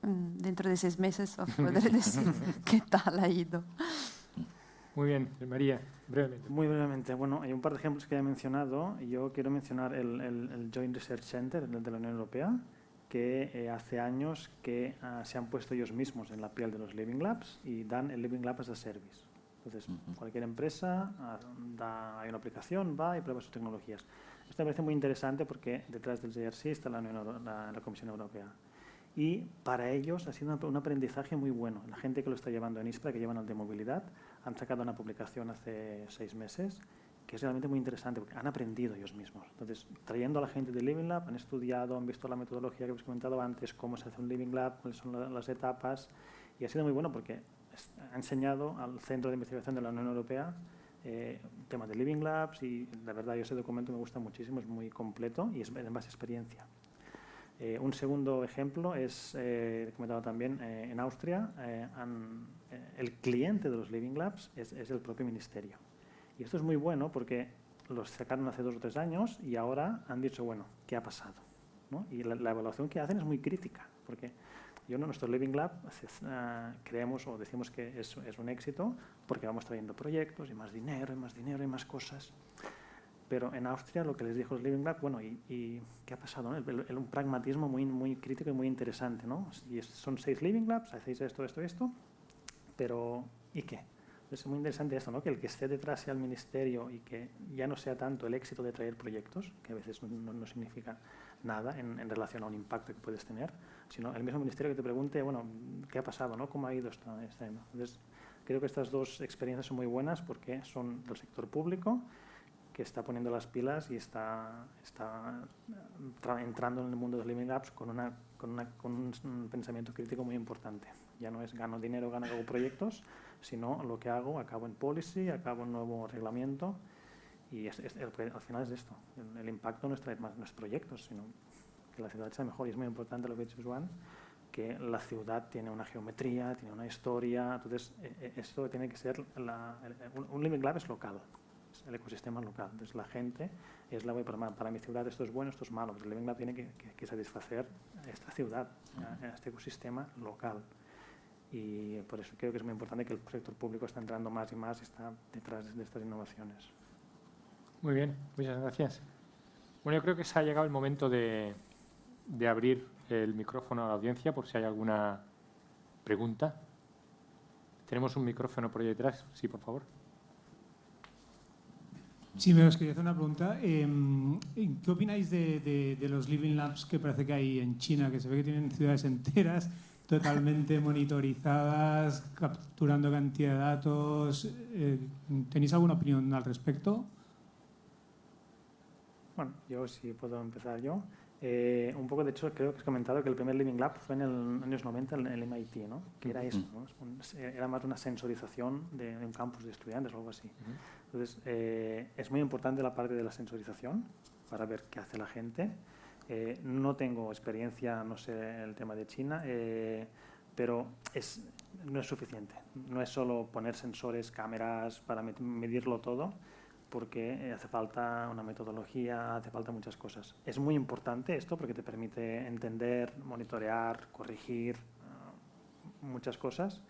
dentro de 6 meses os podré decir qué tal ha ido. Muy bien, María, brevemente. Muy brevemente. Bueno, hay un par de ejemplos que ya he mencionado. Yo quiero mencionar el Joint Research Center de la Unión Europea, que hace años que se han puesto ellos mismos en la piel de los Living Labs y dan el Living Lab as a Service. Entonces, cualquier empresa hay una aplicación, va y prueba sus tecnologías. Esto me parece muy interesante porque detrás del JRC está la Comisión Europea. Y para ellos ha sido un aprendizaje muy bueno. La gente que lo está llevando en ISPRA, que llevan el de movilidad, han sacado una publicación hace 6 meses que es realmente muy interesante porque han aprendido ellos mismos. Entonces, trayendo a la gente de Living Lab, han estudiado, han visto la metodología que hemos comentado antes, cómo se hace un Living Lab, cuáles son las etapas, y ha sido muy bueno porque ha enseñado al Centro de Investigación de la Unión Europea temas de Living Labs, y la verdad ese documento me gusta muchísimo, es muy completo y es en base a experiencia. Un segundo ejemplo es, he comentado también, en Austria, el cliente de los Living Labs es el propio ministerio. Y esto es muy bueno porque los sacaron hace 2 o 3 años y ahora han dicho, bueno, ¿qué ha pasado?, ¿no? Y la evaluación que hacen es muy crítica, porque nuestro Living Lab creemos o decimos que es un éxito porque vamos trayendo proyectos y más dinero y más dinero y más cosas. Pero en Austria lo que les dijo el Living Lab, bueno, ¿y qué ha pasado?, ¿no? Un pragmatismo muy, muy crítico y muy interesante, ¿no? Y son 6 Living Labs, hacéis esto, pero ¿y qué? Es muy interesante esto, ¿no?, que el que esté detrás sea el ministerio y que ya no sea tanto el éxito de traer proyectos, que a veces no significa nada en relación a un impacto que puedes tener, sino el mismo ministerio que te pregunte, bueno, ¿qué ha pasado?, ¿no? ¿Cómo ha ido esto? Entonces, creo que estas 2 experiencias son muy buenas porque son del sector público, que está poniendo las pilas y está entrando en el mundo de los Living Labs con un pensamiento crítico muy importante. Ya no es gano dinero, hago proyectos, sino lo que acabo en policy, acabo en nuevo reglamento, y al final es esto. El impacto no es traer más proyectos, sino que la ciudad sea mejor. Y es muy importante lo que ha dicho Joan, que la ciudad tiene una geometría, tiene una historia. Entonces, esto tiene que ser un Living Lab es local. El ecosistema local. Entonces, la gente es la para mi ciudad esto es bueno, esto es malo. Pero el Living Lab tiene que satisfacer a esta ciudad, a este ecosistema local. Y por eso creo que es muy importante que el sector público está entrando más y más y está detrás de estas innovaciones. Muy bien, muchas gracias. Bueno, yo creo que se ha llegado el momento de abrir el micrófono a la audiencia por si hay alguna pregunta. Tenemos un micrófono por ahí detrás. Sí, por favor. Sí, me os quería hacer una pregunta. ¿Qué opináis de los Living Labs que parece que hay en China, que se ve que tienen ciudades enteras totalmente monitorizadas, capturando cantidad de datos? ¿Tenéis alguna opinión al respecto? Bueno, yo sí puedo empezar yo. Un poco, de hecho, creo que has comentado que el primer Living Lab fue en los años 90 en el MIT, ¿no? Que era eso, ¿no? Era más una sensorización de un campus de estudiantes o algo así. Entonces, es muy importante la parte de la sensorización para ver qué hace la gente. No tengo experiencia, no sé el tema de China, pero no es suficiente. No es solo poner sensores, cámaras para medirlo todo, porque hace falta una metodología, hace falta muchas cosas. Es muy importante esto porque te permite entender, monitorear, corregir muchas cosas.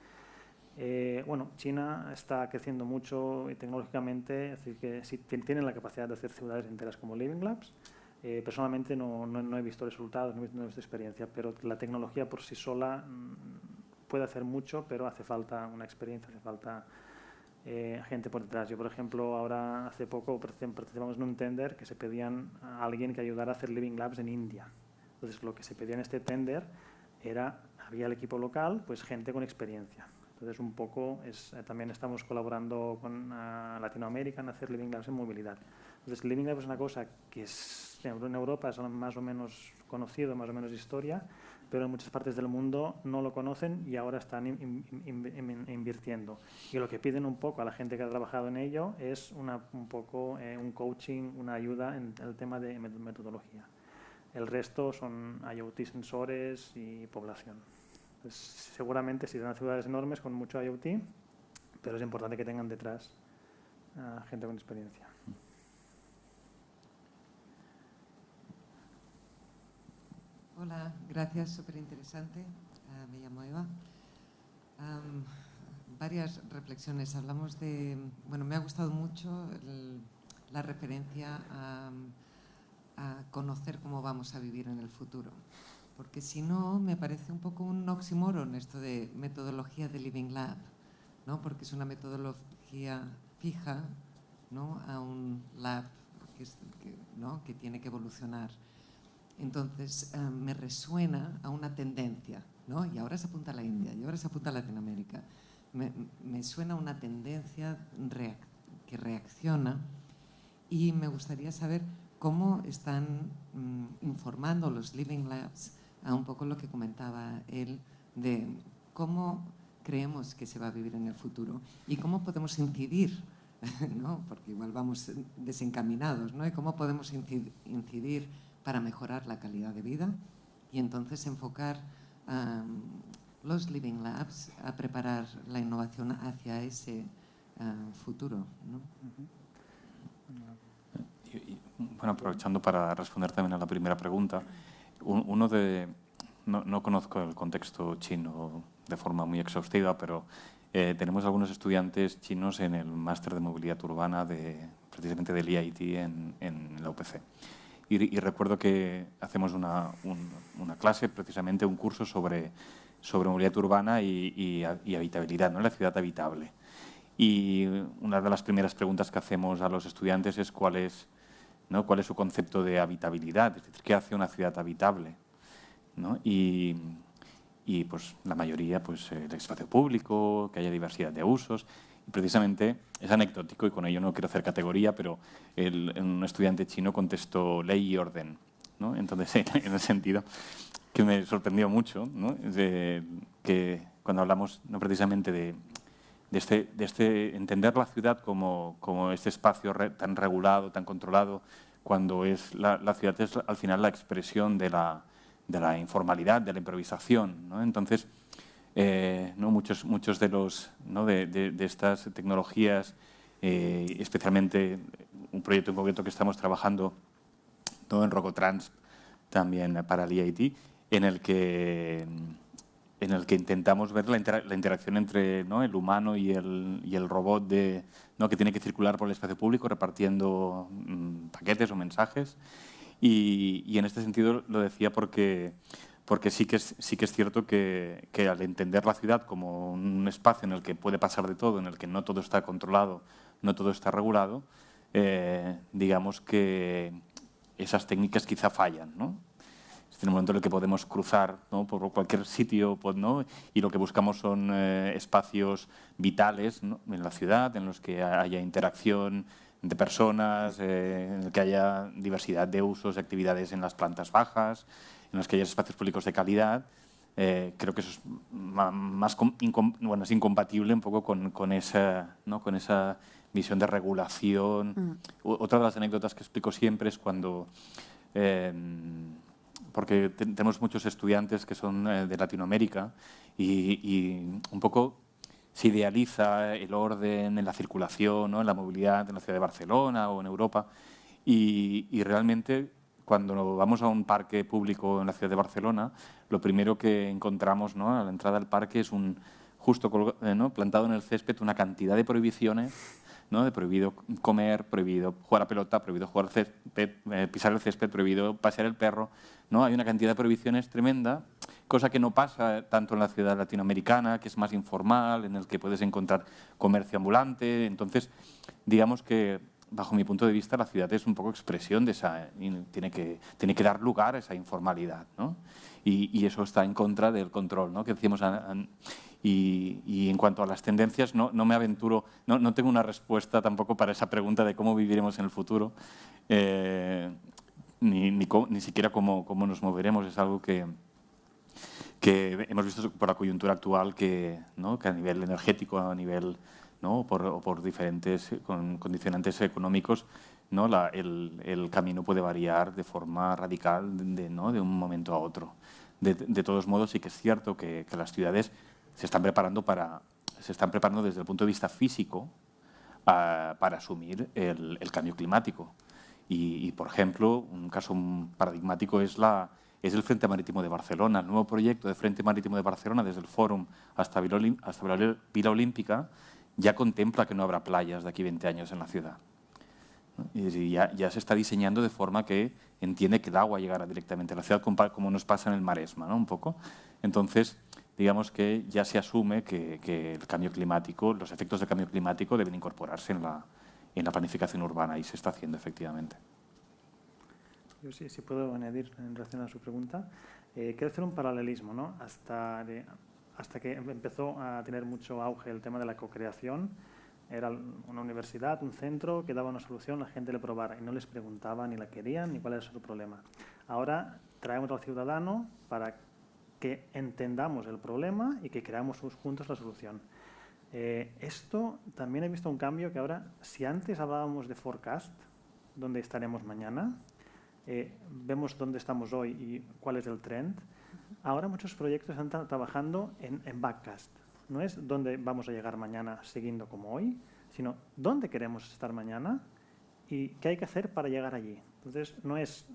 Bueno, China está creciendo mucho tecnológicamente, así que sí, tienen la capacidad de hacer ciudades enteras como Living Labs. Personalmente no he visto resultados, no he visto experiencia, pero la tecnología por sí sola puede hacer mucho, pero hace falta una experiencia, hace falta gente por detrás. Yo, por ejemplo, ahora hace poco participamos en un tender que se pedían a alguien que ayudara a hacer Living Labs en India. Entonces, lo que se pedía en este tender había el equipo local, pues gente con experiencia. Entonces, un poco, también estamos colaborando con Latinoamérica en hacer Living Labs en movilidad. Entonces, Living Labs es una cosa que en Europa es más o menos conocido, más o menos historia, pero en muchas partes del mundo no lo conocen y ahora están invirtiendo. Y lo que piden un poco a la gente que ha trabajado en ello es un poco un coaching, una ayuda en el tema de metodología. El resto son IoT sensores y población. Pues seguramente sí serán ciudades enormes con mucho IoT, pero es importante que tengan detrás gente con experiencia. Hola, gracias, súper interesante. Me llamo Eva. Varias reflexiones. Hablamos de... Bueno, me ha gustado mucho la referencia a conocer cómo vamos a vivir en el futuro. Porque si no, me parece un poco un oxímoron esto de metodología de Living Lab, ¿no? Porque es una metodología fija, ¿no? A un lab que tiene que evolucionar. Entonces, me resuena a una tendencia, ¿no? Y ahora se apunta a la India, y ahora se apunta a Latinoamérica. Me suena a una tendencia que reacciona, y me gustaría saber cómo están informando los Living Labs a un poco lo que comentaba él de cómo creemos que se va a vivir en el futuro y cómo podemos incidir, ¿no? Porque igual vamos desencaminados, ¿no? Y cómo podemos incidir para mejorar la calidad de vida y entonces enfocar los Living Labs a preparar la innovación hacia ese futuro, ¿no? Bueno, aprovechando para responder también a la primera pregunta, no conozco el contexto chino de forma muy exhaustiva, pero tenemos algunos estudiantes chinos en el máster de movilidad urbana precisamente del IIT en la UPC. Y recuerdo que hacemos una clase, precisamente un curso sobre movilidad urbana y habitabilidad, ¿no? La ciudad habitable. Y una de las primeras preguntas que hacemos a los estudiantes es cuál es su concepto de habitabilidad, es decir, ¿qué hace una ciudad habitable? ¿No? Y pues la mayoría, pues el espacio público, que haya diversidad de usos. Y precisamente es anecdótico y con ello no quiero hacer categoría, pero un estudiante chino contestó ley y orden, ¿no? Entonces, en el sentido que me sorprendió mucho, ¿no? Que cuando hablamos no precisamente de entender la ciudad como este espacio tan regulado, tan controlado, cuando la ciudad es al final la expresión de la informalidad, de la improvisación, ¿no? Entonces, ¿no? muchos de estas tecnologías, especialmente un proyecto en concreto que estamos trabajando, ¿no? En Rocotrans, también para el IIT, en el que intentamos ver la interacción entre, ¿no? el humano y el robot ¿no? que tiene que circular por el espacio público repartiendo paquetes o mensajes. Y en este sentido lo decía porque sí que es cierto que al entender la ciudad como un espacio en el que puede pasar de todo, en el que no todo está controlado, no todo está regulado, digamos que esas técnicas quizá fallan, ¿no? Es el momento en el que podemos cruzar, ¿no?, por cualquier sitio, pues, ¿no?, y lo que buscamos son espacios vitales, ¿no?, en la ciudad, en los que haya interacción de personas, en el que haya diversidad de usos, de actividades en las plantas bajas, en los que haya espacios públicos de calidad. Creo que eso es es incompatible un poco con esa, ¿no?, con esa visión de regulación. Otra de las anécdotas que explico siempre es cuando, porque tenemos muchos estudiantes que son de Latinoamérica y un poco se idealiza el orden en la circulación, ¿no?, en la movilidad en la ciudad de Barcelona o en Europa, y realmente cuando vamos a un parque público en la ciudad de Barcelona, lo primero que encontramos, ¿no?, a la entrada del parque es ¿no?, plantado en el césped una cantidad de prohibiciones, ¿no?, de prohibido comer, prohibido jugar a pelota, prohibido jugar al césped, pisar el césped, prohibido pasear el perro, ¿no? Hay una cantidad de prohibiciones tremenda, cosa que no pasa tanto en la ciudad latinoamericana, que es más informal, en el que puedes encontrar comercio ambulante. Entonces, digamos que, bajo mi punto de vista, la ciudad es un poco expresión de esa, tiene que dar lugar a esa informalidad, ¿no? Y eso está en contra del control, ¿no?, que decíamos. Y en cuanto a las tendencias, no me aventuro, no tengo una respuesta tampoco para esa pregunta de cómo viviremos en el futuro, ni siquiera cómo nos moveremos. Es algo que hemos visto por la coyuntura actual, ¿no?, que a nivel energético, a nivel, ¿no?, por diferentes condicionantes económicos, ¿no?, el camino puede variar de forma radical ¿no?, de un momento a otro. De todos modos, sí que es cierto que las ciudades se están preparando desde el punto de vista físico para asumir el cambio climático. Y, por ejemplo, un caso paradigmático es el Frente Marítimo de Barcelona. El nuevo proyecto de Frente Marítimo de Barcelona, desde el Fòrum hasta Vila Olímpica, ya contempla que no habrá playas de aquí 20 años en la ciudad. Y ya se está diseñando de forma que entiende que el agua llegará directamente a la ciudad, como nos pasa en el Maresma, ¿no?, un poco. Entonces, digamos que ya se asume que el cambio climático, los efectos del cambio climático deben incorporarse en la planificación urbana, y se está haciendo efectivamente. Yo sí puedo añadir en relación a su pregunta. Quiero hacer un paralelismo, ¿no? Hasta que empezó a tener mucho auge el tema de la cocreación, era una universidad, un centro que daba una solución, la gente le probara y no les preguntaba ni la querían ni cuál era su problema. Ahora traemos al ciudadano para que entendamos el problema y que creamos juntos la solución. Esto también he visto un cambio, que ahora, si antes hablábamos de forecast, dónde estaremos mañana, vemos dónde estamos hoy y cuál es el trend, ahora muchos proyectos están trabajando en backcast. No es dónde vamos a llegar mañana siguiendo como hoy, sino dónde queremos estar mañana y qué hay que hacer para llegar allí. Entonces, no es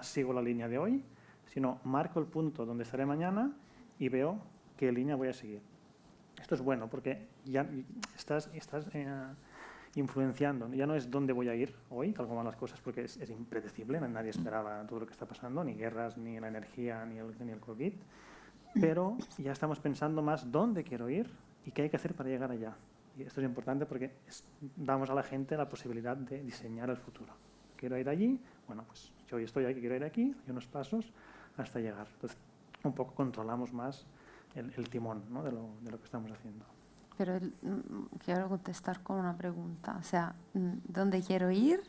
sigo la línea de hoy, sino marco el punto donde estaré mañana y veo qué línea voy a seguir. Esto es bueno porque ya estás influenciando. Ya no es dónde voy a ir hoy, tal como van las cosas, porque es impredecible, nadie esperaba todo lo que está pasando, ni guerras, ni la energía, ni el COVID, pero ya estamos pensando más dónde quiero ir y qué hay que hacer para llegar allá. Y esto es importante porque damos a la gente la posibilidad de diseñar el futuro. Quiero ir allí, bueno, pues yo hoy estoy aquí, quiero ir aquí, hay unos pasos hasta llegar. Entonces, un poco controlamos más el timón, ¿no?, de lo que estamos haciendo. Pero quiero contestar con una pregunta. O sea, ¿dónde quiero ir?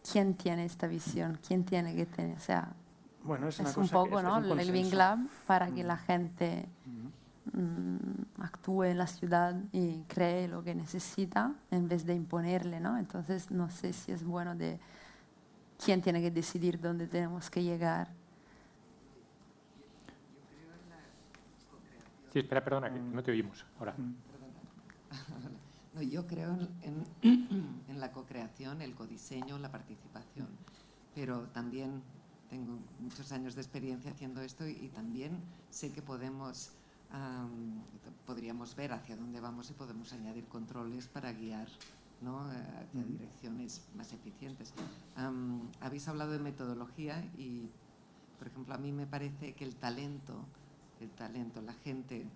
¿Quién tiene esta visión? ¿Quién tiene que tener? O sea, bueno, es un poco, ¿no?, el Living Lab para que la gente actúe en la ciudad y cree lo que necesita en vez de imponerle, ¿no? Entonces, no sé si es bueno de quién tiene que decidir dónde tenemos que llegar. Sí, espera, perdona, que no te oímos ahora. No, yo creo en la co-creación, el codiseño, la participación, pero también tengo muchos años de experiencia haciendo esto y también sé que podríamos ver hacia dónde vamos y podemos añadir controles para guiar, ¿no?, hacia direcciones más eficientes. Habéis hablado de metodología y, por ejemplo, a mí me parece que el talento, la gente,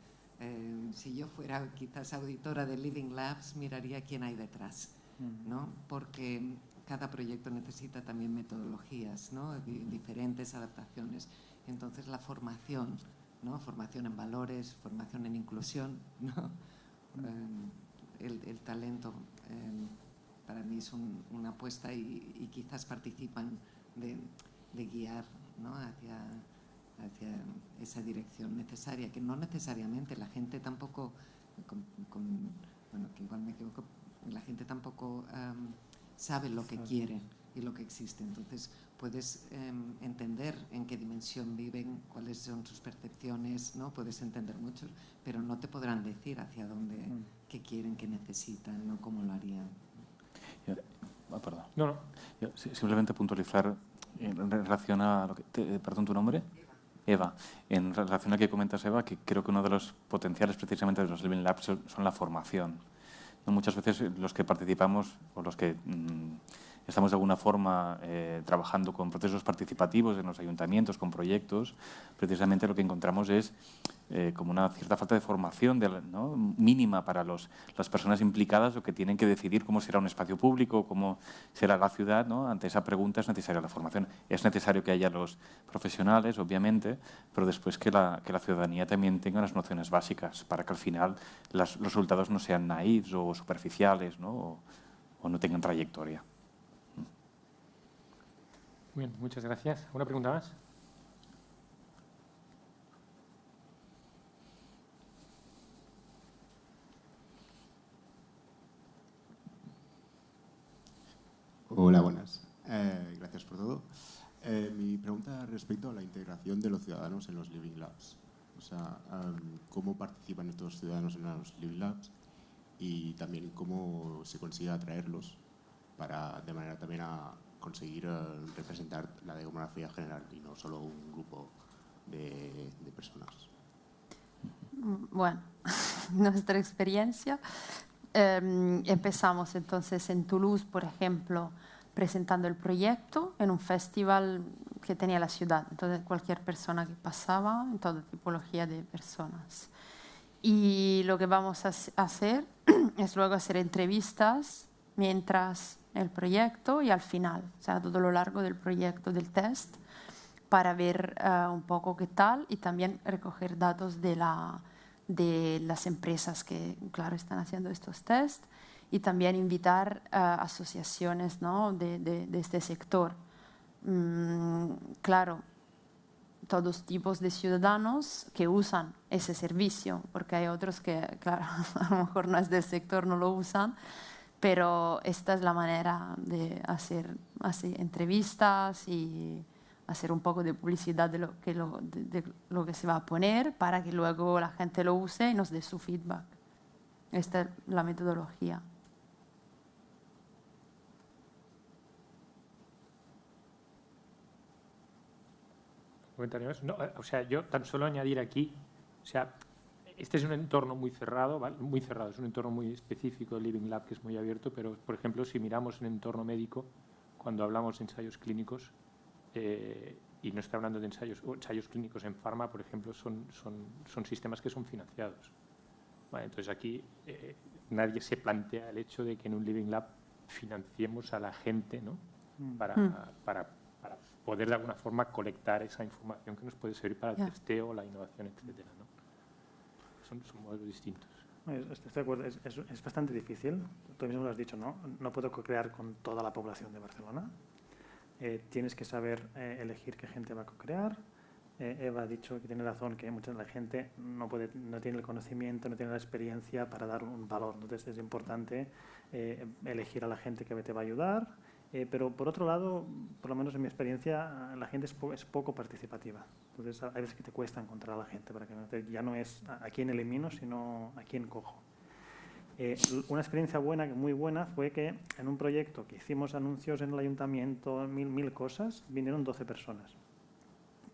si yo fuera quizás auditora de Living Labs, miraría quién hay detrás. ¿no? Porque cada proyecto necesita también metodologías, ¿no? Diferentes adaptaciones. Entonces la formación, ¿no? Formación en valores, formación en inclusión, ¿no? El talento para mí es una apuesta y quizás participan de guiar, ¿no? hacia esa dirección necesaria, que no necesariamente la gente tampoco, bueno, que igual me equivoco, la gente tampoco sabe lo que quiere y lo que existe. Entonces puedes entender en qué dimensión viven, cuáles son sus percepciones, ¿no? Puedes entender mucho, pero no te podrán decir hacia dónde, qué quieren, qué necesitan, ¿no? Cómo lo harían. Perdón. No. Yo, simplemente puntualizar en relación a lo que perdón, ¿tu nombre? Eva. En relación a lo que comentas, Eva, que creo que uno de los potenciales precisamente de los Living Labs son la formación. Muchas veces los que participamos o los que estamos de alguna forma trabajando con procesos participativos en los ayuntamientos, con proyectos, precisamente lo que encontramos es como una cierta falta de formación ¿no? mínima para las personas implicadas o que tienen que decidir cómo será un espacio público, cómo será la ciudad, ¿no? Ante esa pregunta es necesaria la formación. Es necesario que haya los profesionales, obviamente, pero después que la ciudadanía también tenga las nociones básicas para que al final los resultados no sean naïfs o superficiales, ¿no? O no tengan trayectoria. Bien, muchas gracias. ¿Una pregunta más? Hola, buenas. Gracias por todo. Mi pregunta respecto a la integración de los ciudadanos en los Living Labs. O sea, ¿cómo participan estos ciudadanos en los Living Labs? Y también cómo se consigue atraerlos de manera también a conseguir representar la demografía general y no solo un grupo de personas. Bueno, nuestra experiencia, empezamos entonces en Toulouse, por ejemplo, presentando el proyecto en un festival que tenía la ciudad. Entonces, cualquier persona que pasaba, en toda tipología de personas. Y lo que vamos a hacer es luego hacer entrevistas mientras el proyecto y al final, o sea, todo lo largo del proyecto, del test, para ver un poco qué tal y también recoger datos de las empresas que, claro, están haciendo estos test y también invitar a asociaciones, ¿no? de este sector. Claro, todos tipos de ciudadanos que usan ese servicio, porque hay otros que, claro, a lo mejor no es del sector, no lo usan, pero esta es la manera de hacer así, entrevistas y hacer un poco de publicidad de lo que se va a poner para que luego la gente lo use y nos dé su feedback. Esta es la metodología. ¿Comentarios? No, o sea, yo tan solo añadir aquí, o sea, este es un entorno muy cerrado, ¿vale? Muy cerrado, es un entorno muy específico, el Living Lab, que es muy abierto, pero, por ejemplo, si miramos en entorno médico, cuando hablamos de ensayos clínicos, y no estoy hablando de ensayos clínicos en farma, por ejemplo, son sistemas que son financiados. Vale, entonces aquí nadie se plantea el hecho de que en un Living Lab financiemos a la gente, ¿no? Para poder de alguna forma colectar esa información que nos puede servir para el testeo, la innovación, etcétera, ¿no? Son modelos distintos. Estoy de acuerdo, es bastante difícil. Tú mismo lo has dicho, ¿no? No puedo co-crear con toda la población de Barcelona. Tienes que saber elegir qué gente va a co-crear. Eva ha dicho que tiene razón, que mucha de la gente no tiene el conocimiento, no tiene la experiencia para dar un valor. Entonces es importante elegir a la gente que te va a ayudar. Pero por otro lado, por lo menos en mi experiencia, la gente es poco participativa. Entonces hay veces que te cuesta encontrar a la gente, para que ya no es a quién elimino, sino a quién cojo. Una experiencia muy buena fue que en un proyecto que hicimos anuncios en el ayuntamiento, mil cosas, vinieron 12 personas.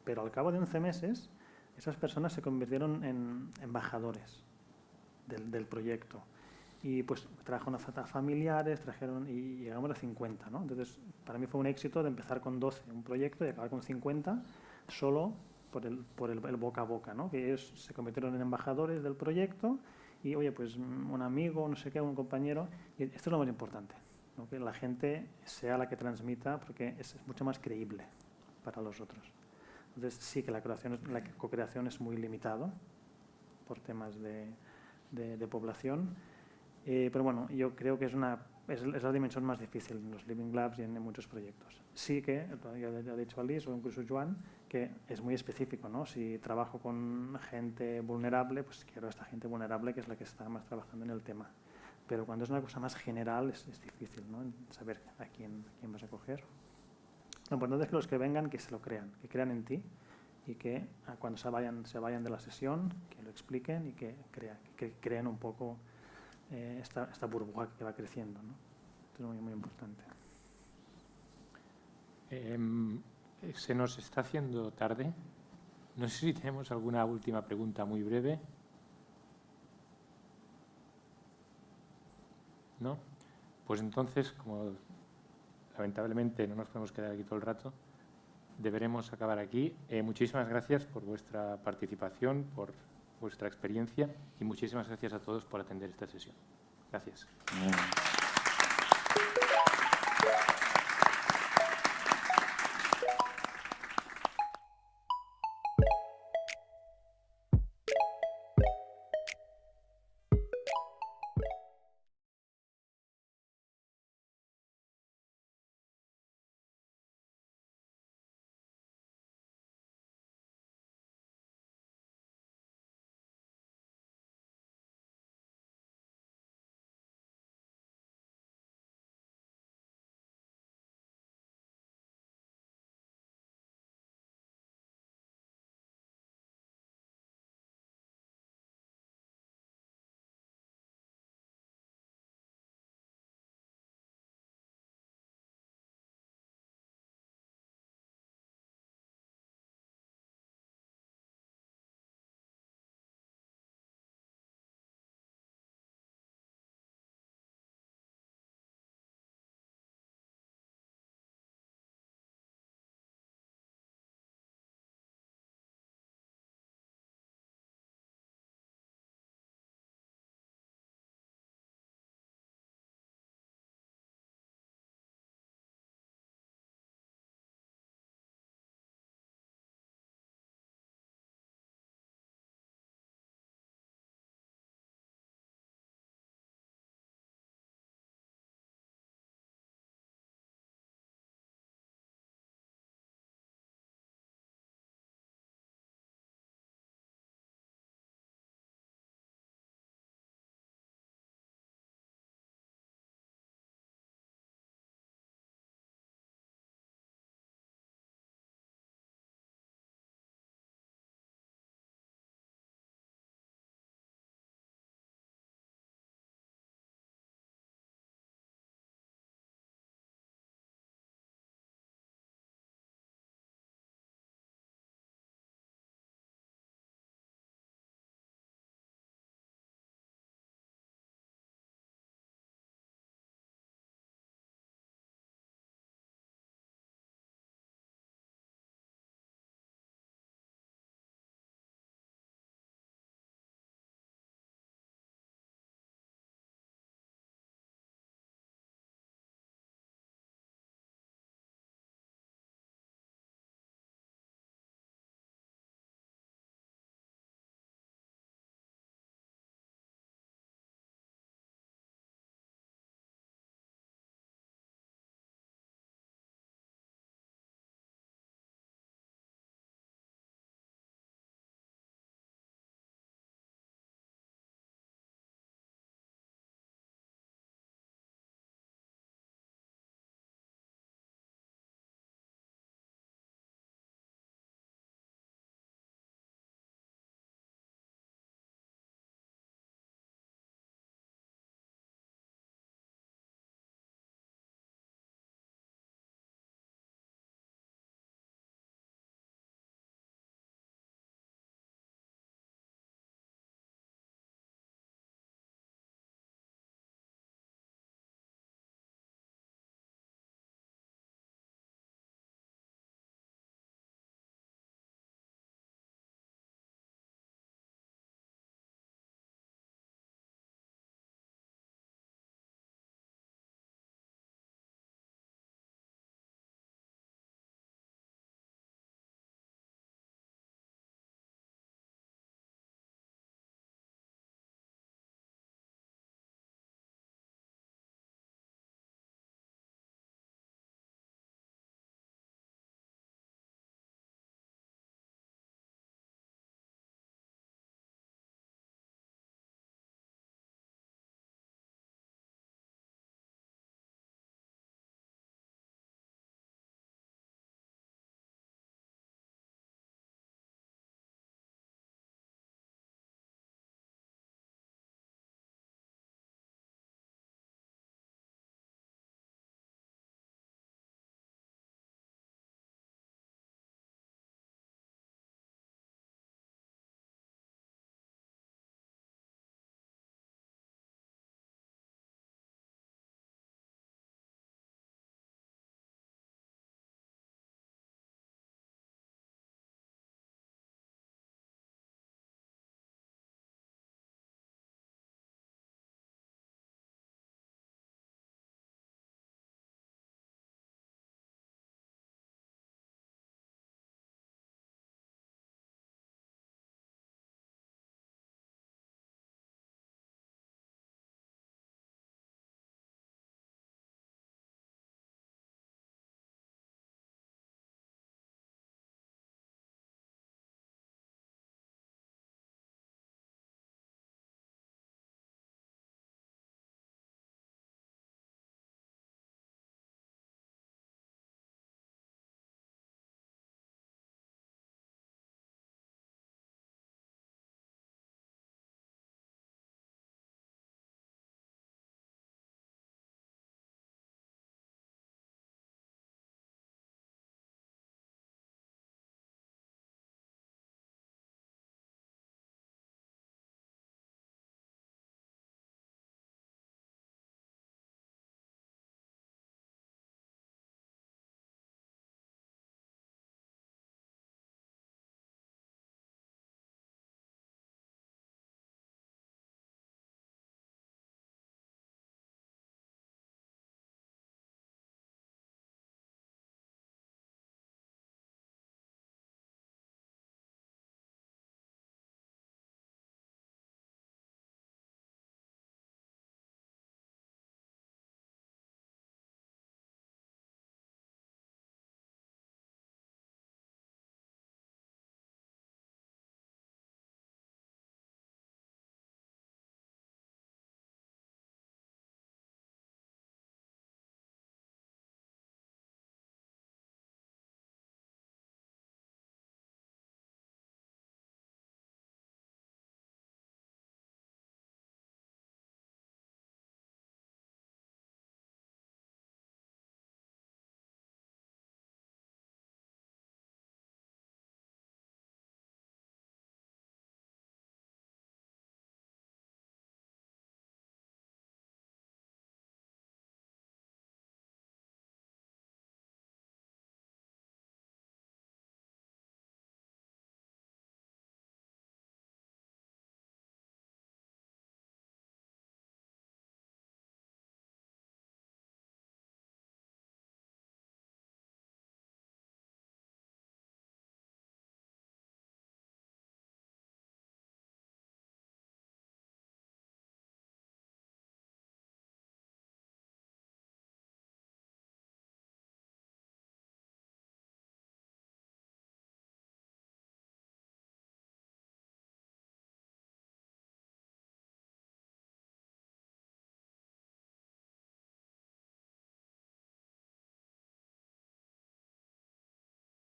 Pero al cabo de 11 meses, esas personas se convirtieron en embajadores del proyecto. Y pues trajeron a familiares, y llegamos a 50, ¿no? Entonces, para mí fue un éxito de empezar con 12 un proyecto y acabar con 50 solo por el boca a boca, ¿no? Que ellos se convirtieron en embajadores del proyecto y, oye, pues un amigo, no sé qué, un compañero. Y esto es lo más importante. ¿no? Que la gente sea la que transmita, porque es mucho más creíble para los otros. Entonces sí que la co-creación es muy limitado por temas de población, pero bueno, yo creo que es la dimensión más difícil en los Living Labs y en muchos proyectos. Sí que, ya ha dicho Alice o incluso Joan, que es muy específico, ¿no? Si trabajo con gente vulnerable, pues quiero a esta gente vulnerable que es la que está más trabajando en el tema. Pero cuando es una cosa más general es difícil, ¿no? Saber a quién vas a coger. Lo importante es que los que vengan, que se lo crean, que crean en ti y que cuando se vayan de la sesión, que lo expliquen y que creen un poco esta burbuja que va creciendo, ¿no? Esto es muy, muy importante. Se nos está haciendo tarde. No sé si tenemos alguna última pregunta muy breve. ¿No? Pues entonces, como lamentablemente no nos podemos quedar aquí todo el rato, deberemos acabar aquí. Muchísimas gracias por vuestra participación, por vuestra experiencia y muchísimas gracias a todos por atender esta sesión. Gracias. Bien.